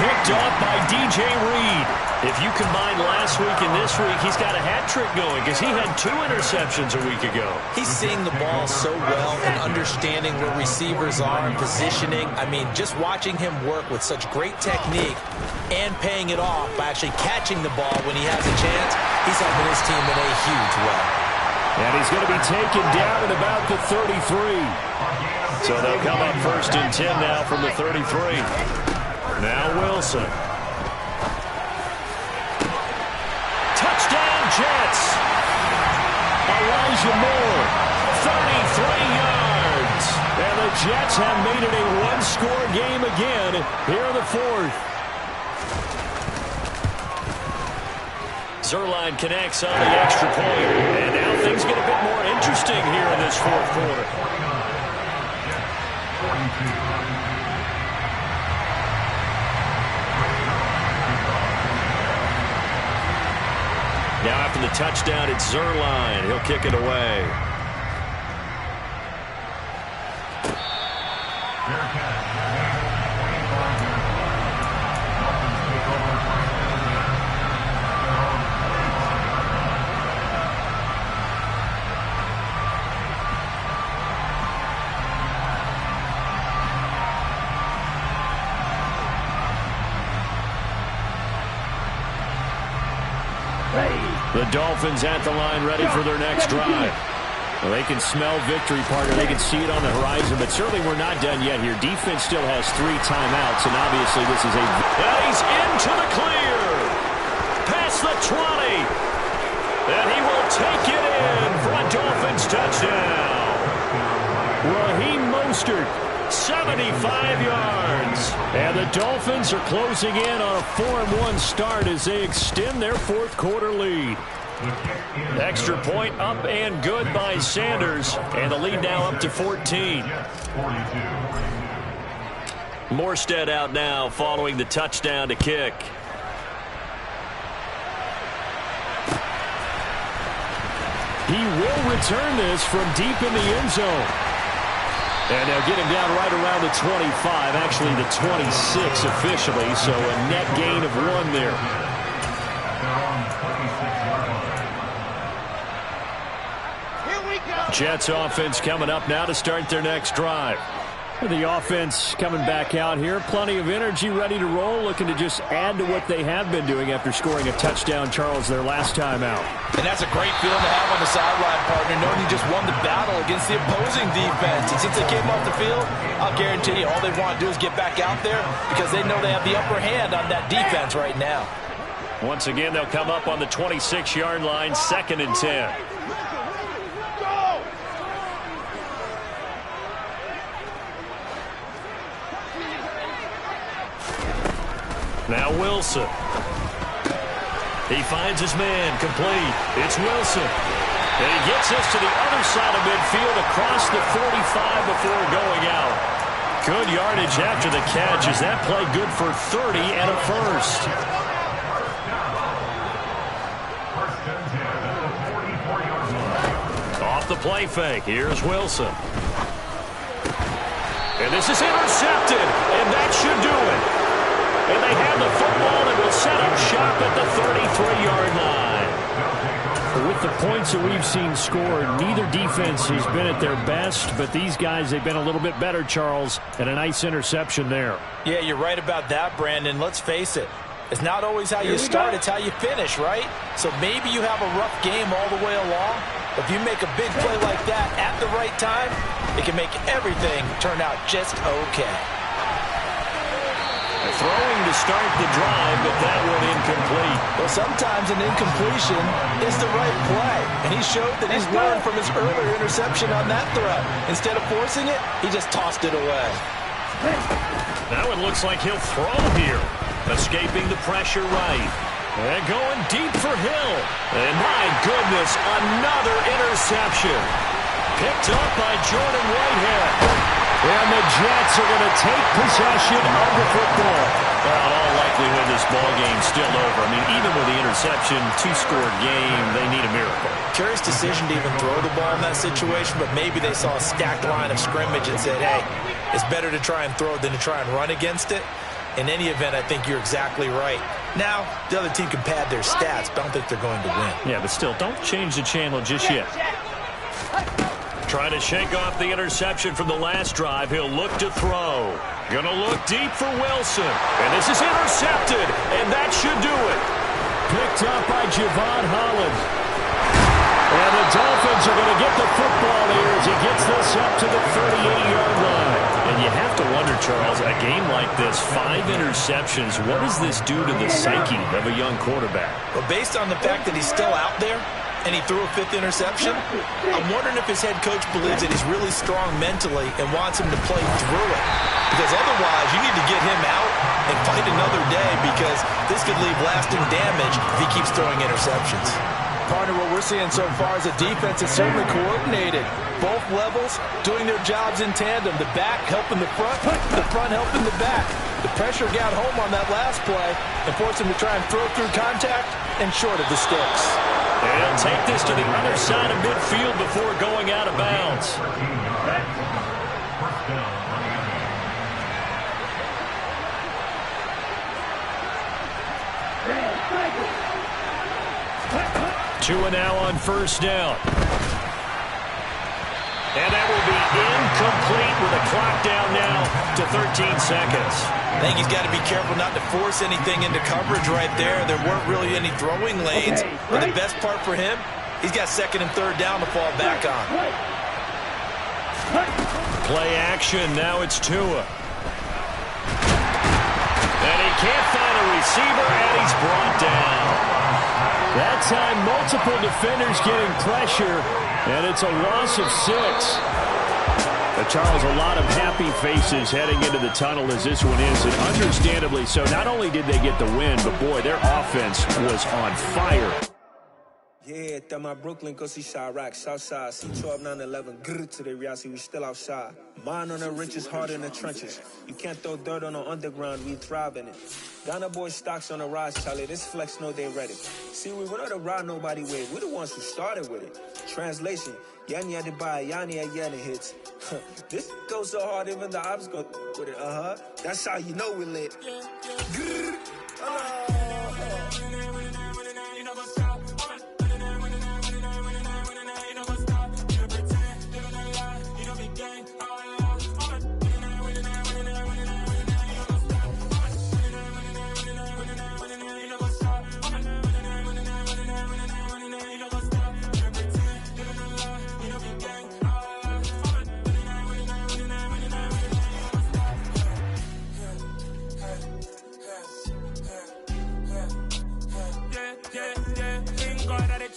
Picked off by DJ Reed. If you combine last week and this week, he's got a hat trick going because he had 2 interceptions a week ago. He's seeing the ball so well and understanding where receivers are and positioning. I mean, just watching him work with such great technique and paying it off by actually catching the ball when he has a chance, he's helping his team in a huge way. And he's going to be taken down at about the 33. So they'll come up 1st and 10 now from the 33. Now Wilson. Touchdown Jets. Elijah Moore, 33 yards. And the Jets have made it a 1-score game again here in the 4th. Zerline connects on the extra point. And now things get a bit more interesting here in this 4th quarter. Now after the touchdown, it's Zerline. He'll kick it away. The Dolphins at the line ready for their next drive. Well, they can smell victory, partner. They can see it on the horizon, but certainly we're not done yet here. Defense still has 3 timeouts, and obviously this is a... And he's into the clear. Past the 20. And he will take it in for a Dolphins touchdown. Raheem Mostert, 75 yards. And the Dolphins are closing in on a 4-1 start as they extend their 4th quarter lead. Extra point up and good by Sanders. And the lead now up to 14. Morstead out now following the touchdown to kick. He will return this from deep in the end zone. And they'll get him down right around the 25, actually the 26 officially, so a net gain of 1 there. Here we go. Jets offense coming up now to start their next drive. The offense coming back out here. Plenty of energy, ready to roll, looking to just add to what they have been doing after scoring a touchdown, Charles, their last time out. And that's a great feeling to have on the sideline, partner, knowing you just won the battle against the opposing defense. And since they came off the field, I'll guarantee you all they want to do is get back out there because they know they have the upper hand on that defense right now. Once again, they'll come up on the 26-yard line, 2nd and 10. Now Wilson. He finds his man, complete. It's Wilson. And he gets us to the other side of midfield across the 45 before going out. Good yardage after the catch. Is that play good for 30 and a first? Off the play fake. Here's Wilson. And this is intercepted. And that should do it. And they have the football and will set up shop at the 33-yard line. With the points that we've seen scored, neither defense has been at their best, but these guys, they've been a little bit better, Charles, and a nice interception there. Yeah, you're right about that, Brandon. Let's face it. It's not always how you start, it's how you finish, right? So maybe you have a rough game all the way along. If you make a big play like that at the right time, it can make everything turn out just okay. Throwing to start the drive, but that one incomplete. Well, sometimes an incompletion is the right play. And he showed that he's learned from his earlier interception on that throw. Instead of forcing it, he just tossed it away. Now it looks like he'll throw here. Escaping the pressure right. And going deep for Hill. And my goodness, another interception. Picked up by Jordan Whitehead. And the Jets are going to take possession of the football. Well, in all likelihood, this ball game's still over. I mean, even with the interception, two-score game, they need a miracle. Curious decision to even throw the ball in that situation, but maybe they saw a stacked line of scrimmage and said, hey, it's better to try and throw than to try and run against it. In any event, I think you're exactly right. Now, the other team can pad their stats, but I don't think they're going to win. Yeah, but still, don't change the channel just yet. Trying to shake off the interception from the last drive. He'll look to throw. Gonna look deep for Wilson. And this is intercepted, and that should do it. Picked up by Javon Holland. And the Dolphins are going to get the football here as he gets this up to the 38-yard line. And you have to wonder, Charles, a game like this, 5 interceptions, what does this do to the psyche of a young quarterback? Well, based on the fact that he's still out there and he threw a 5th interception, I'm wondering if his head coach believes that he's really strong mentally and wants him to play through it. Because otherwise, you need to get him out and fight another day, because this could leave lasting damage if he keeps throwing interceptions. Partner, what we're seeing so far is a defense that's certainly coordinated. Both levels doing their jobs in tandem. The back helping the front helping the back. The pressure got home on that last play and forced him to try and throw through contact and short of the sticks. And he'll take this to the other side of midfield before going out of bounds. Two and now on first down. And that will be incomplete with a clock down now to 13 seconds. I think he's got to be careful not to force anything into coverage right there. There weren't really any throwing lanes. But the best part for him, he's got 2nd and 3rd down to fall back on. Play action. Now it's Tua. And he can't find a receiver, and he's brought down. That time, multiple defenders getting pressure, and it's a loss of 6. But Charles, a lot of happy faces heading into the tunnel as this one is, and understandably so. Not only did they get the win, but boy, their offense was on fire. Yeah, that my Brooklyn, go see Chirac, Southside, C12, 911, grrr to the reality, we still outside. Mine on the riches, hard in the trenches. You can't throw dirt on the underground, we thrive in it. Ghana boy stocks on the rise, Charlie, this flex know they ready. See, we were not to ride nobody with, we the ones who started with it. Translation, Yanni had to buy, Yanni had Yanni hits. This goes so hard, even the ops go with it, That's how you know we lit. Grrr,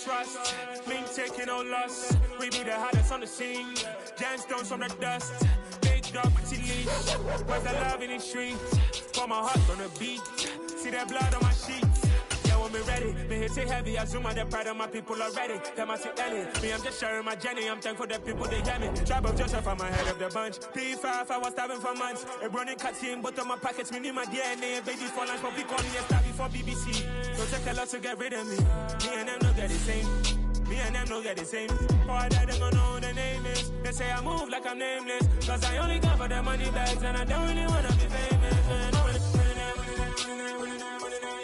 trust, me taking no loss. We be the hottest on the scene. Gemstones from the dust. Big dog, pretty leash. Where's the love in the streets? Got my heart on the beat. See that blood on my sheets. Yeah, when we ready, me hit it heavy. I zoom out the pride of my people already. Them I see Ellie. Me, I'm just sharing my journey. I'm thankful that people they hear me. Tribe of Joseph, I'm ahead of the bunch. P5, I was starving for months. A running cut team, but on my pockets, me need my DNA. Baby for lunch, but we calling it star before BBC. Don't take a lot to get rid of me. Me and them don't get the same. Me and them don't get the same. Oh, I died, they don't know who the name is. They say I move like I'm nameless. Cause I only come for the money bags and I don't really wanna be famous. Man.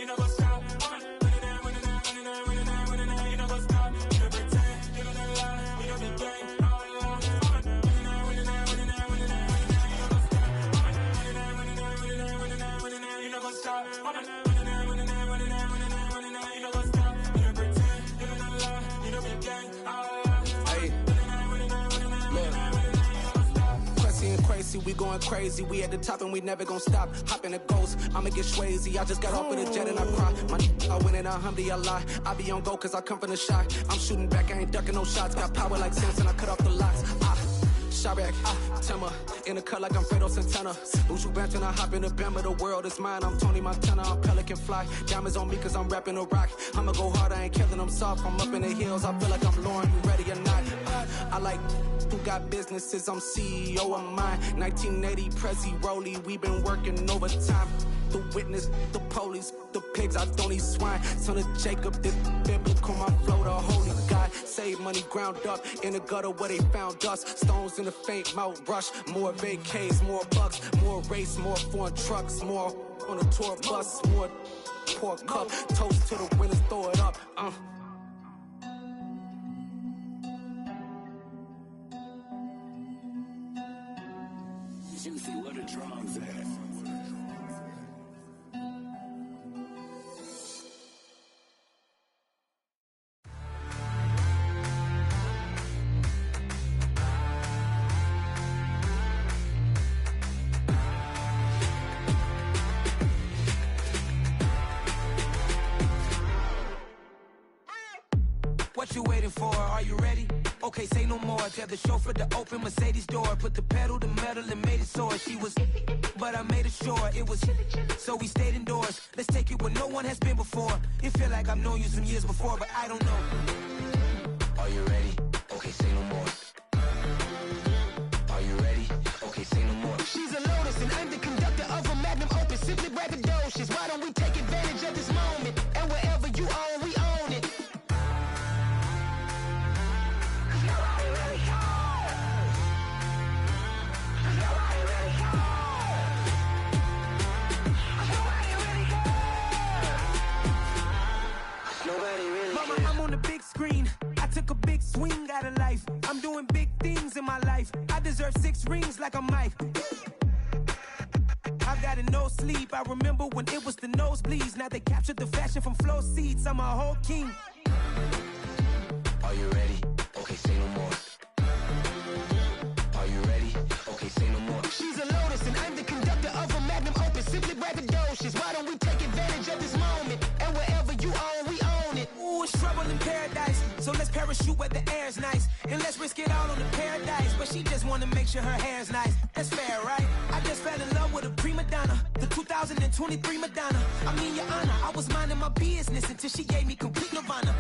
You know what's up. You know what's up. we going crazy. We at the top and we never gonna stop. Hop in the ghost, I'ma get Swayze. I just got off of the jet and I cry. I win in a Humvee, I lie. I be on go cause I come from the shot. I'm shooting back, I ain't ducking no shots. Got power like Samson, I cut off the locks. Chirac, Timmer, in the cut like I'm Fredo Santana. Uju Benton, I hop in the Bama, the world is mine. I'm Tony Montana, I'm Pelican Fly. Diamonds on me cause I'm rapping a rock. I'ma go hard, I ain't killing them soft. I'm up in the hills, I feel like I'm Lauren, you ready or not? I like who got businesses, I'm CEO of mine. 1980, Prezi Rolly, we been working overtime. The witness, the police, the pigs, I don't eat swine. Son of Jacob, this biblical, my flow, the holy God. Save money ground up in the gutter where they found us. Stones in the faint mouth rush. More vacays, more bucks, more race, more foreign trucks, more on a tour bus, more pour cup. Toast to the winners, throw it up. Juicy, what a drums at. What you waiting for? Are you ready? Okay, say no more. Tell the chauffeur to open Mercedes door. Put the pedal to metal and made it soar. She was, but I made it sure it was. So we stayed indoors. Let's take it where no one has been before. It feel like I've known you some years before, but I don't know. Are you ready? Okay, say no more. Are you ready? Okay, say no more. She's a Lotus and I'm the conductor of a Magnum Opus. Simply braggadocious. Why don't we take advantage of this moment? And wherever you own, we own it. Mama, I'm on the big screen. I took a big swing out of life. I'm doing big things in my life. I deserve 6 rings like I'm Mike. I've got no sleep. I remember when it was the nosebleeds. Now they captured the fashion from flow seats. I'm a whole king. Are you ready? Okay, say no more. Are you ready? Okay, say no more. She's a Lotus and I'm the conductor of a Magnum Opus. Simply braggadocious. Why don't we take advantage of this moment? And wherever you own, we own it. Ooh, it's trouble in paradise. So let's parachute where the air's nice. And let's risk it all on the paradise. But she just wanna make sure her hair's nice. That's fair, right? I just fell in love with a prima donna. The 2023 Madonna. I mean, your honor, I was minding my business until she gave me complete nirvana.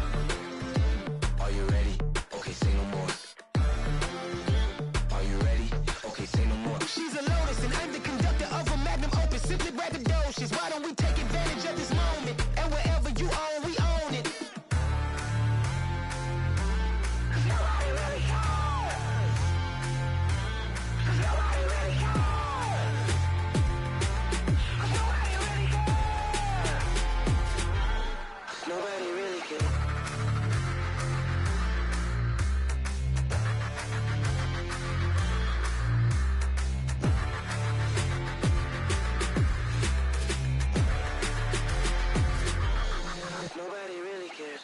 Are you ready? Okay, say no more. Are you ready? Okay, say no more. She's a Lotus and I'm the conductor of a Magnum Opus. Simply braggadocious. Why don't we take advantage of this moment? And wherever you own, we own it. Nobody really cares. Nobody really cares. Nobody really cares. Nobody really cares. Nobody really cares.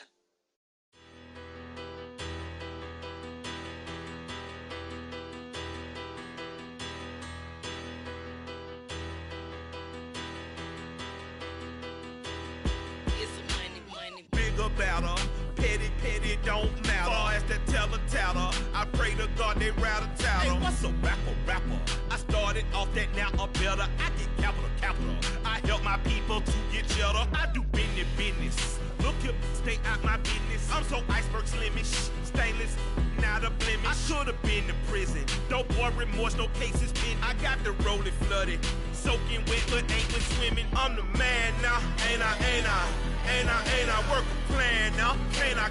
Bigger, better, petty, don't matter. Far as that teller, I pray to God they rattle tattle. Hey, what's a rapper? I started off that, now I'm better. I get capital. I help my people to get cheddar. I do business. Look here, stay out my business. I'm so iceberg slimish, stainless, not a blemish. I should've been to prison. Don't boy remorse, no cases been. I got the rolling flooded, soaking wet, but ain't been swimming. I'm the man now, ain't I work a plan now, can't I?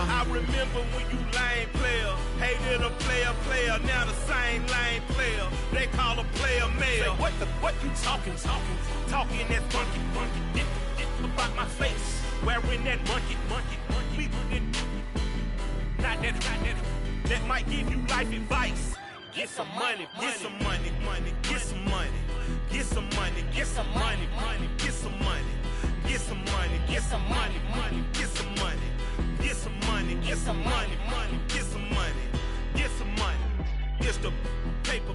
I remember when you lame player, hated a player, now the same lame player, they call a player male. Say, what you talking that funky, get about my face, wearing that monkey, we not that might give you life advice. Get some money, get some money, get some money, get some money, get some money, get some money, get some money, get some money, get some money, get some money, get some money, get some money, get some money. It's the paper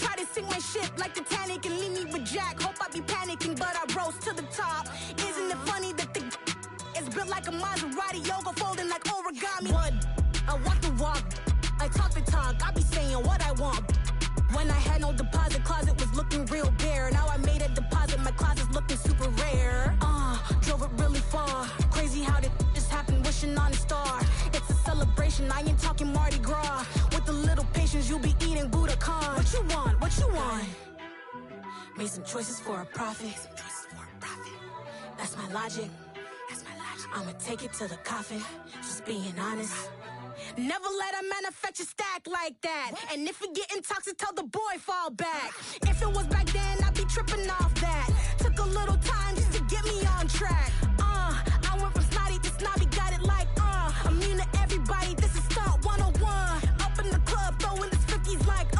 try to sink my ship like Titanic and leave me with Jack. Hope I be panicking, but I rose to the top. Isn't it funny that the is built like a Maserati, yoga folding like origami? What? I walk the walk, I talk the talk, I be saying what I want. When I had no deposit, closet was looking real bare. Now I made a deposit, my closet's looking super rare. Drove it really far. Crazy how did just happen, wishing on a star. It's a celebration, I ain't talking Mardi Gras. With a little patience, you'll be eating Budokan. What you want? What you want? Made some choices for a profit. That's my logic. I'ma take it to the coffin, just being honest. Never let a manufacture stack like that. And if it getting toxic, tell the boy fall back. If it was back then, I'd be tripping off that. Took a little time just to get me on track. I went from snotty to snobby, got it like, immune to everybody, this is stunt 101. Up in the club, throwing the cookies like,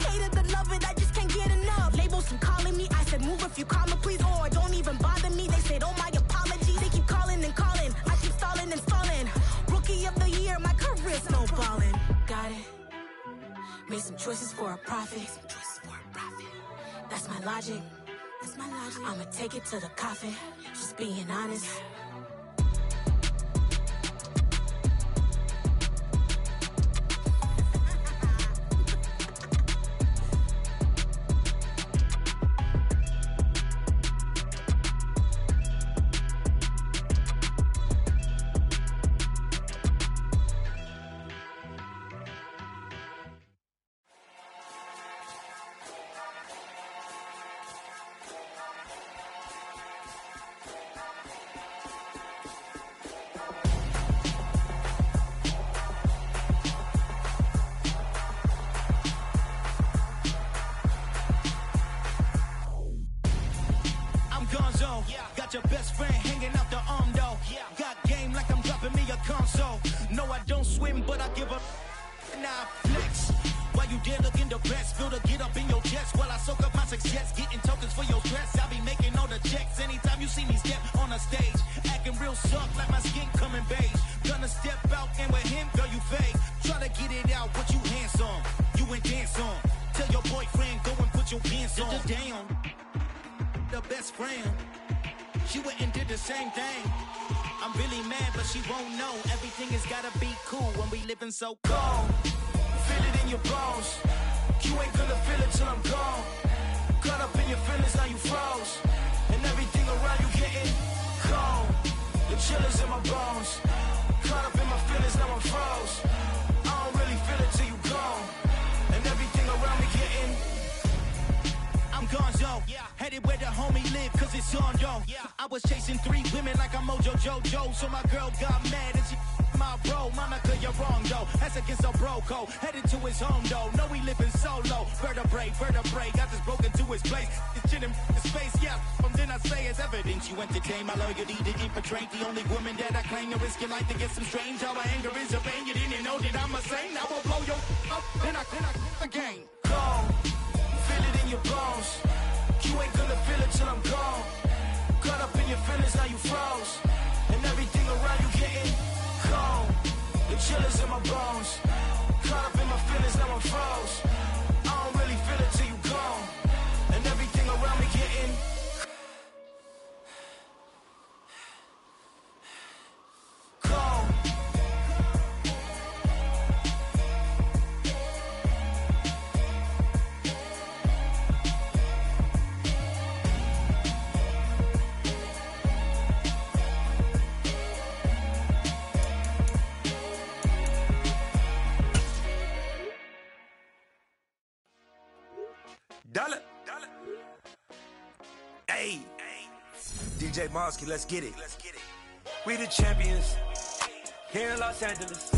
hate it or love it, I just can't get enough. Labels keep calling me, I said move if you call me please, or don't even bother me. They said, oh my apologies, they keep calling and calling. I keep stalling and stalling. Rookie of the year, my career snowballing. Got it. Made some choices for a profit. That's my logic. I'ma take it to the coffin, just being honest. Your best friend hanging out the arm though. Got game like I'm dropping me a console. No, I don't swim, but I give a now flex. While you there looking depressed, feel the get up in your chest while I soak up my success, getting tokens for your stress. I be making all the checks anytime you see me step on a stage, acting real soft like my skin coming beige. Gonna step out and with him, girl, you fake. Try to get it out, but you handsome. You ain't dance on. Tell your boyfriend go and put your pants on. Down. The best friend. She went and did the same thing. I'm really mad, but she won't know. Everything has gotta be cool when we living so cold. Feel it in your bones. You ain't gonna feel it till I'm gone. Caught up in your feelings, now you froze. And everything around you getting cold. The chill is in my bones. Caught up in my feelings, now I'm froze. I don't really feel it till you gone. And everything around me getting I'm gonzo, headed where the homie live, cause it's on though. I was chasing 3 women like I'm Mojo Jojo, so my girl got mad and she my bro. Monica, you're wrong though, that's against a bro code. Headed to his home though, no we living solo. Vertebrae, got this broken to his place. It's shit in his face, from then I say it's evidence. You entertain my loyalty to infiltrate. The only woman that I claim to risk your life to get some strange. How my anger is a pain, you didn't know that I'm a saint. Now I'll blow your up, then I again. Gone. Feel it in your bones. You ain't gonna feel it till I'm gone. Caught up in your feelings, now you froze. And everything around you getting cold. The chill is in my bones. Caught up in my feelings, now I'm froze. I don't really feel it till you gone. And everything around me getting cold. Dollar. Hey. DJ Mosky, let's get it. We the champions. Here in Los Angeles.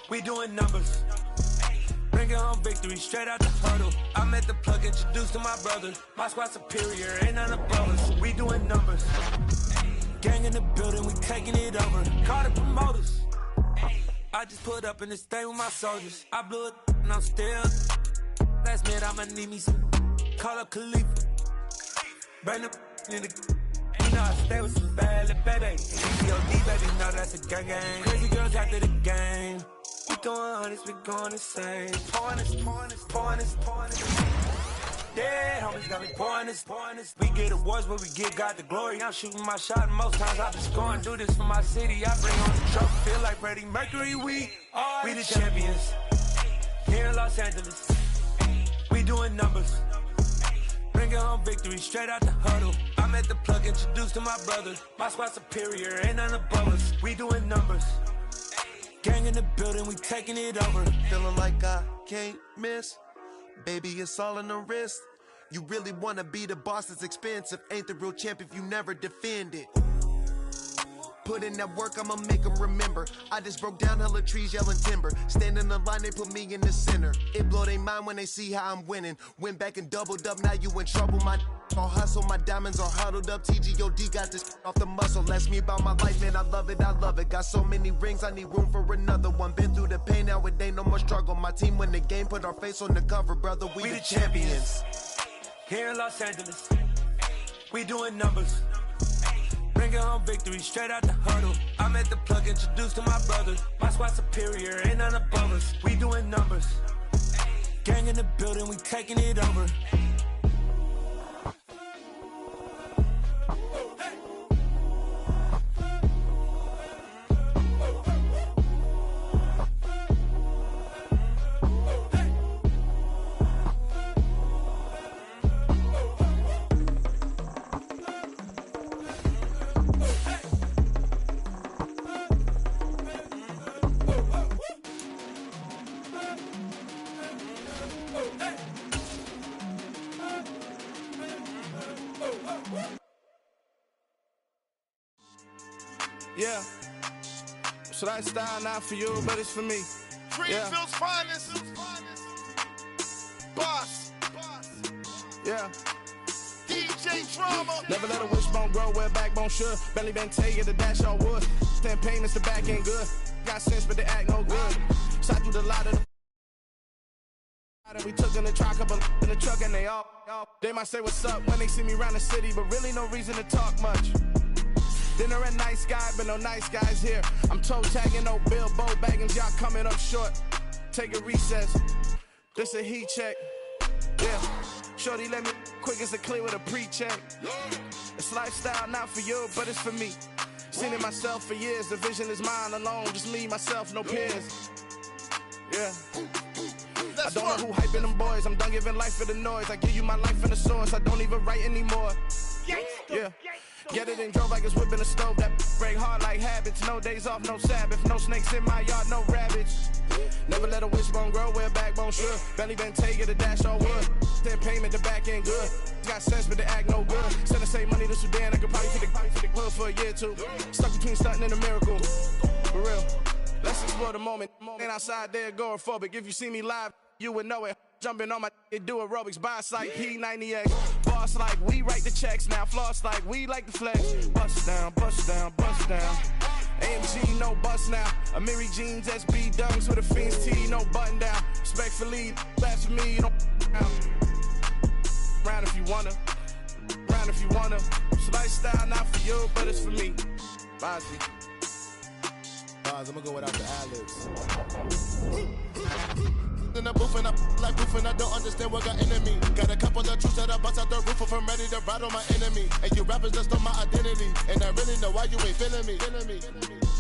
We doing numbers. Bringing home victory straight out the puddle. I met the plug, introduced to my brother. My squad superior, ain't none above us. We doing numbers. Gang in the building, we taking it over. Call the promoters. I just put up in this thing with my soldiers. I blew it and I'm still. Last minute, I'ma need me some. Call up Khalifa. Bring the in the. You know I stay with some bad little baby. COD, baby, know that's a gang gang. Crazy girls after the game. We going honest, we going insane. Pouring this. dead homies got me pouring this. We get awards, but we give God the glory. I'm shooting my shot, and most times I just go and do this for my city. I bring on the trophy, feel like Freddie Mercury. We the champions here in Los Angeles. We doing numbers, bringing home victory straight out the huddle. I'm at the plug, introduced to my brother. My squad superior, ain't none above us. We doing numbers, gang in the building, we taking it over. Feeling like I can't miss. Baby, it's all in the wrist. You really wanna be the boss, it's expensive. Ain't the real champ if you never defend it. Put in that work, I'ma make them remember. I just broke down hella trees, yelling timber. Stand in the line, they put me in the center. It blow their mind when they see how I'm winning. Went back and doubled up, now you in trouble. My all hustle, my diamonds are huddled up. TGOD got this off the muscle. Ask me about my life, man, I love it, I love it. Got so many rings, I need room for another one. Been through the pain, now it ain't no more struggle. My team win the game, put our face on the cover, brother. We the champions here in Los Angeles. We doing numbers, bringing home victory straight out the huddle. I'm at the plug, introduced to my brother. My squad superior, ain't none above us. We doing numbers, gang in the building, we taking it over. Yeah. So that style not for you, but it's for me. Greenfield's finest. Boss. Yeah. DJ Drama. Never let a wishbone grow where a backbone should. Belly been take the dash all wood. 10 payments, the back ain't good. Got sense, but they act no good. Shot through the lot of the we took in the truck, up in the truck, and they all. They might say what's up when they see me around the city, but really no reason to talk much. Dinner a nice guy, but no nice guys here. I'm toe tagging, no Bilbo bagging, y'all coming up short. Take a recess. This a heat check. Yeah. Shorty let me quick as a clear with a pre-check. It's lifestyle not for you, but it's for me. Seen it myself for years. The vision is mine alone. Just me, myself, no peers. Yeah. I don't know who hyping them boys. I'm done giving life for the noise. I give you my life in the source. I don't even write anymore. Yeah. Get it and drove like it's whipping a stove. That break hard like habits. No days off, no Sabbath. No snakes in my yard, no rabbits. Never let a wishbone grow where a backbone should. Belly been take it, a dash all wood. 10 payment, the back ain't good. Got sense, but they act no good. Send the same money to Sudan. I could probably take the hood for a year or two. Stuck between stunting and a miracle. For real. Let's explore the moment. Ain't outside there agoraphobic. If you see me live, you would know it. Jumping on my do aerobics, boss like P90X. Boss like we write the checks now. Floss like we like the flex. Bust down, bust down, bust down. AMG, no bust now. Amiri jeans, SB dunks with a Fiends T, no button down. Respectfully, that's for me, you don't round if you wanna. Round if you wanna. It's lifestyle not for you, but it's for me. Bye, I'm gonna go without the ad-libs. In the booth and I like proof and I don't understand what got into me. Got a couple of truths that I bust out the roof if I'm ready to ride on my enemy. And you rappers just stole my identity, and I really know why you ain't feeling me.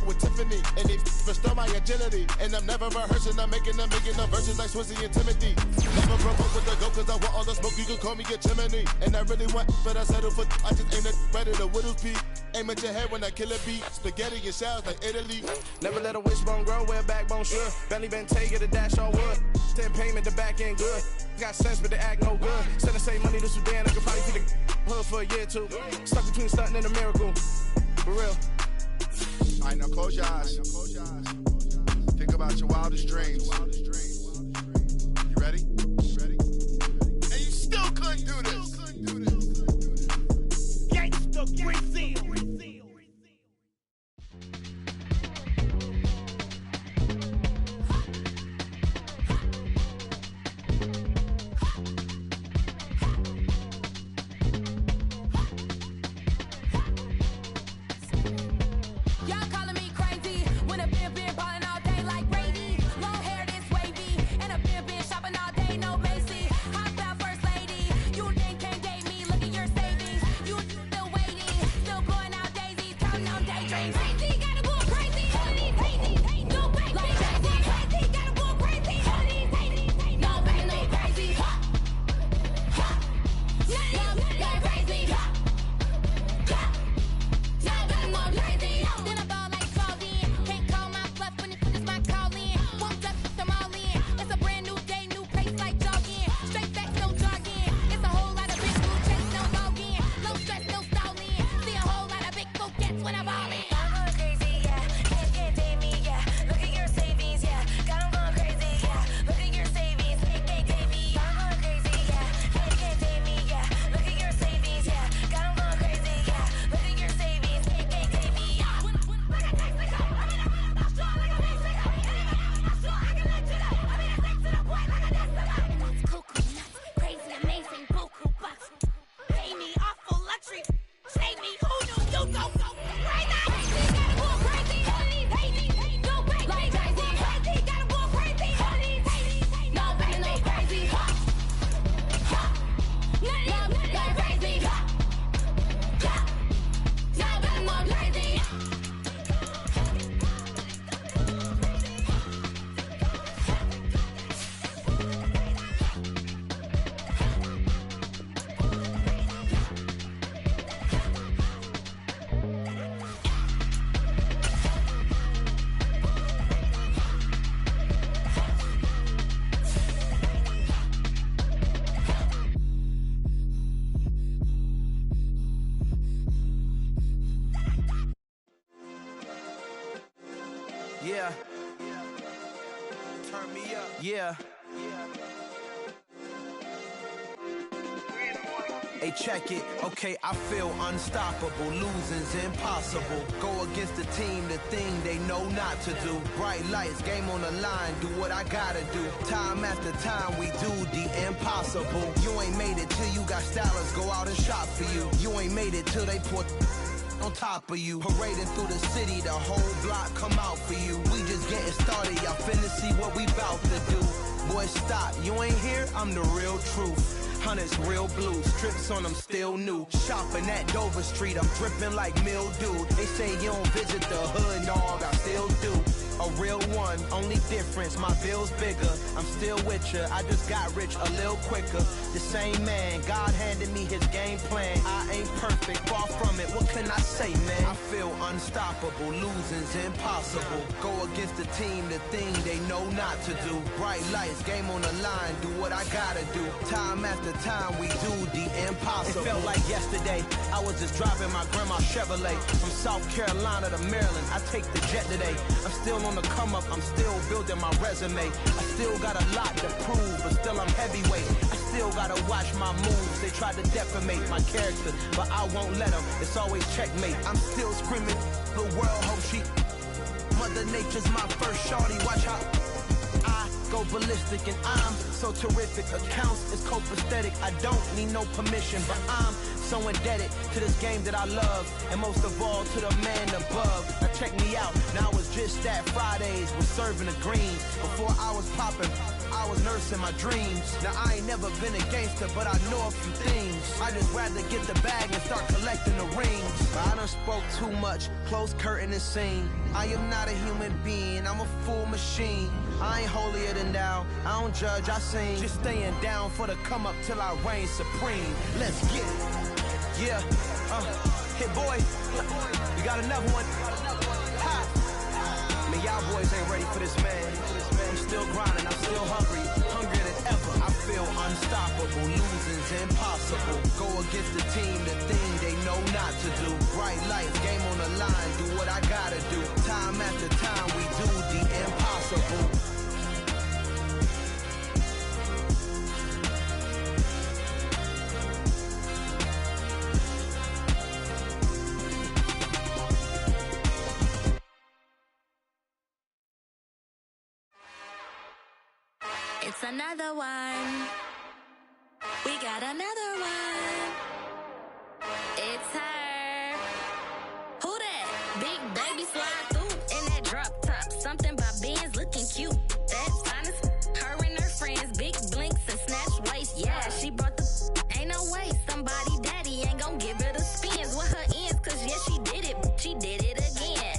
With Tiffany, and they restore my agility. And I'm never rehearsing, I'm making the verses like Swizzy and Timothy. Never propose with the go, cause I want all the smoke, you can call me a chimney. And I really want, but I settle for, I just ain't ready to whittles peak. Aim at your head when I kill a beat. Spaghetti and shells like Italy. Never let a wishbone grow where a backbone should. Belly been take it, a dash all wood. 10 payment, the back ain't good. Got sense, but they act no good. Send the same money to Sudan, I could probably take the hood for a year or two. Stuck between stunting and a miracle. For real. Alright, now close your eyes. Think about your wildest dreams. You ready? And you still couldn't do this. Gangsta Brazil. Long hair this wavy, and a been shopping all day, no Macy. Hop out first lady, Yeah. Turn me up. Yeah. Hey, check it. Okay, I feel unstoppable. Losing's impossible. Go against the team, the thing they know not to do. Bright lights, game on the line. Do what I gotta do. Time after time, we do the impossible. You ain't made it till you got stylers go out and shop for you. You ain't made it till they put on top of you. Parading through the city, the whole block come out for you. We just getting started, y'all finna see what we bout to do. Boy, stop, you ain't here, I'm the real truth. Hunters, real blue, strips on them still new. Shopping at Dover Street, I'm dripping like mildew. They say you don't visit the hood, dog, I still do. A real one, only difference, my bill's bigger. I'm still with ya, I just got rich a little quicker. The same man, God handed me his game plan. I ain't perfect, far from it, what can I say, man? I feel unstoppable, losing's impossible. Go against the team, the thing they know not to do. Bright lights, game on the line, do what I gotta do. Time after time, we do the impossible. It felt like yesterday, I was just driving my grandma's Chevrolet. From South Carolina to Maryland, I take the jet today. I'm still on the come up, I'm still building my resume. I still got a lot to prove, but still I'm heavyweight. I still gotta watch my moves. They try to defamate my character, but I won't let them. It's always checkmate. I'm still screaming, the world hope she. Mother Nature's my first shorty, watch how I go ballistic and I'm so terrific. Accounts is copacetic, I don't need no permission, but I'm so indebted to this game that I love, and most of all to the man above. Now check me out, now it's just that Fridays was serving the greens. Before I was popping, I was nursing my dreams. Now I ain't never been a gangster, but I know a few things. I just rather get the bag and start collecting the rings. But I done spoke too much, close curtain and scene. I am not a human being, I'm a full machine. I ain't holier than thou, I don't judge, I sing. Just staying down for the come up till I reign supreme. Let's get it. Yeah, hit boy, we got another one. Ha! Man, y'all boys ain't ready for this, man. I'm still grinding, I'm still hungry, hungrier than ever. I feel unstoppable, losing's impossible. Go against the team, the thing they know not to do. Bright lights, game on the line, do what I gotta do. Time after time, we do the impossible. It's another one. We got another one. It's her. Who that? Big baby slide through in that drop top. Something by Benz looking cute. That's honest. Her and her friends, big blinks and snatch waist. Yeah, she brought the. Ain't no way somebody daddy ain't gon' give her the spins with her ends. Cause yeah, she did it. She did it again.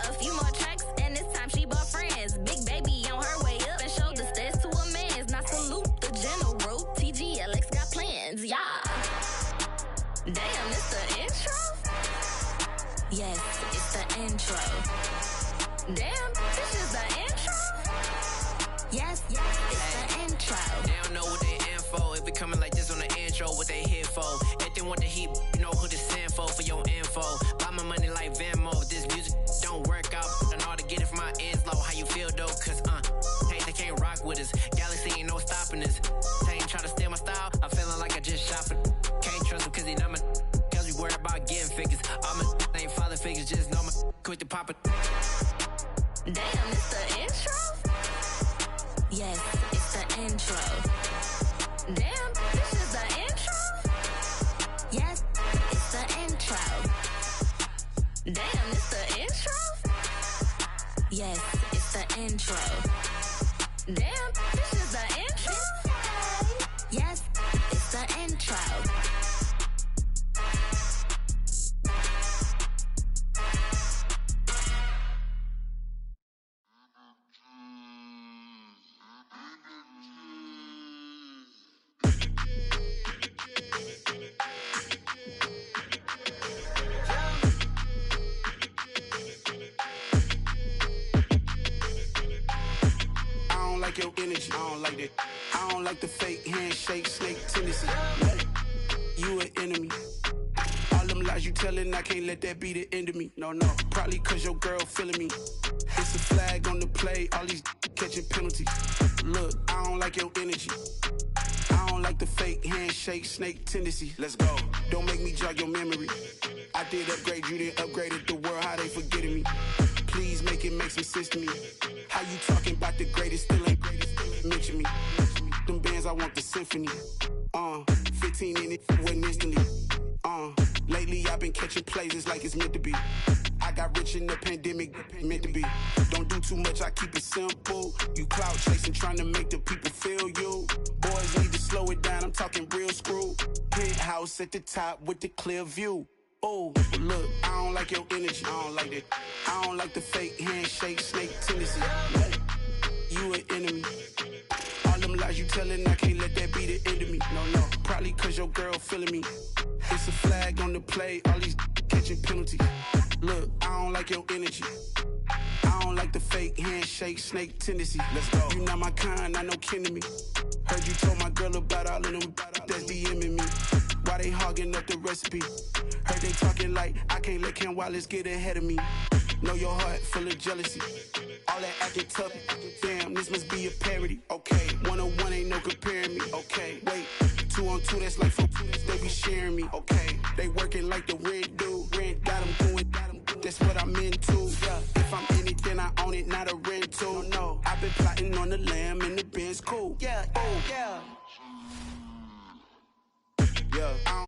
A few more tracks and this time she bought friends. Big baby on her way up and showed the stairs to a man's. Now salute the general. TGLX got plans, yeah. Damn, it's the intro? Yes, it's the intro. Damn, this is the intro? Yes, it's the intro. They don't know what they in for. If it coming like this on the intro, what they here for? If they want the heat, you know who to send for your info. Buy my money like Venmo. If this music don't work out, I know how to get it from my ends low. How you feel though? Cause hey, they can't rock with us. Galaxy ain't no stopping us. They ain't try to steal my style. I'm feeling like I just shot for. Can't trust them cause they not my. Cause we worried about getting figures. All my ain't father figures, just know my quick to pop it. Damn, it's the intro? Yes, it's the intro. Damn, this is the intro? Yes, it's the intro. Damn, it's the intro? Yes, it's the intro. Damn, this is the intro? Yes, it's the intro. Like your energy, I don't like that. I don't like the fake handshake, snake tendency. You an enemy. All them lies you telling, I can't let that be the end of me. No, probably cause your girl feeling me. It's a flag on the play, all these catching penalties. Look, I don't like your energy. I don't like the fake handshake, snake tendency. Let's go. Don't make me jog your memory. I did upgrade, you didn't upgrade it. The world, how they forgetting me. Please make it make some sense to me. How you talking about the greatest, still ain't greatest, mention me. Them bands, I want the symphony. 15 in it, wasn't instantly. Lately I've been catching plays, it's like it's meant to be. I got rich in the pandemic, meant to be. Don't do too much, I keep it simple. You clout chasing, trying to make the people feel you. Boys need to slow it down, I'm talking real screw. Penthouse at the top with the clear view. Oh, look, I don't like your energy. I don't like that. I don't like the fake handshake, snake tendency. You an enemy. All them lies you telling, I can't let that be the end of me. No, probably cause your girl feeling me. It's a flag on the play, all these catching penalties. Look, I don't like your energy. I don't like the fake handshake, snake tendency. Let's go. You not my kind, I know kin to me. Heard you told my girl about all of them that's DMing me. Why they hogging up the recipe? Heard they talking like I can't let Ken Wallace get ahead of me. Know your heart full of jealousy. All that acting tough, damn, this must be a parody. Okay, 1-on-1 ain't no comparing me. Okay, wait, 2-on-2, that's like 4-2, they be sharing me. Okay, they working like the rent do. Rent got them going, that's what I'm into. Yeah, if I'm in it, then I own it, not a rental. No, I've been plotting on the lamb and the Benz cool. Yeah, oh, yeah. Yeah, I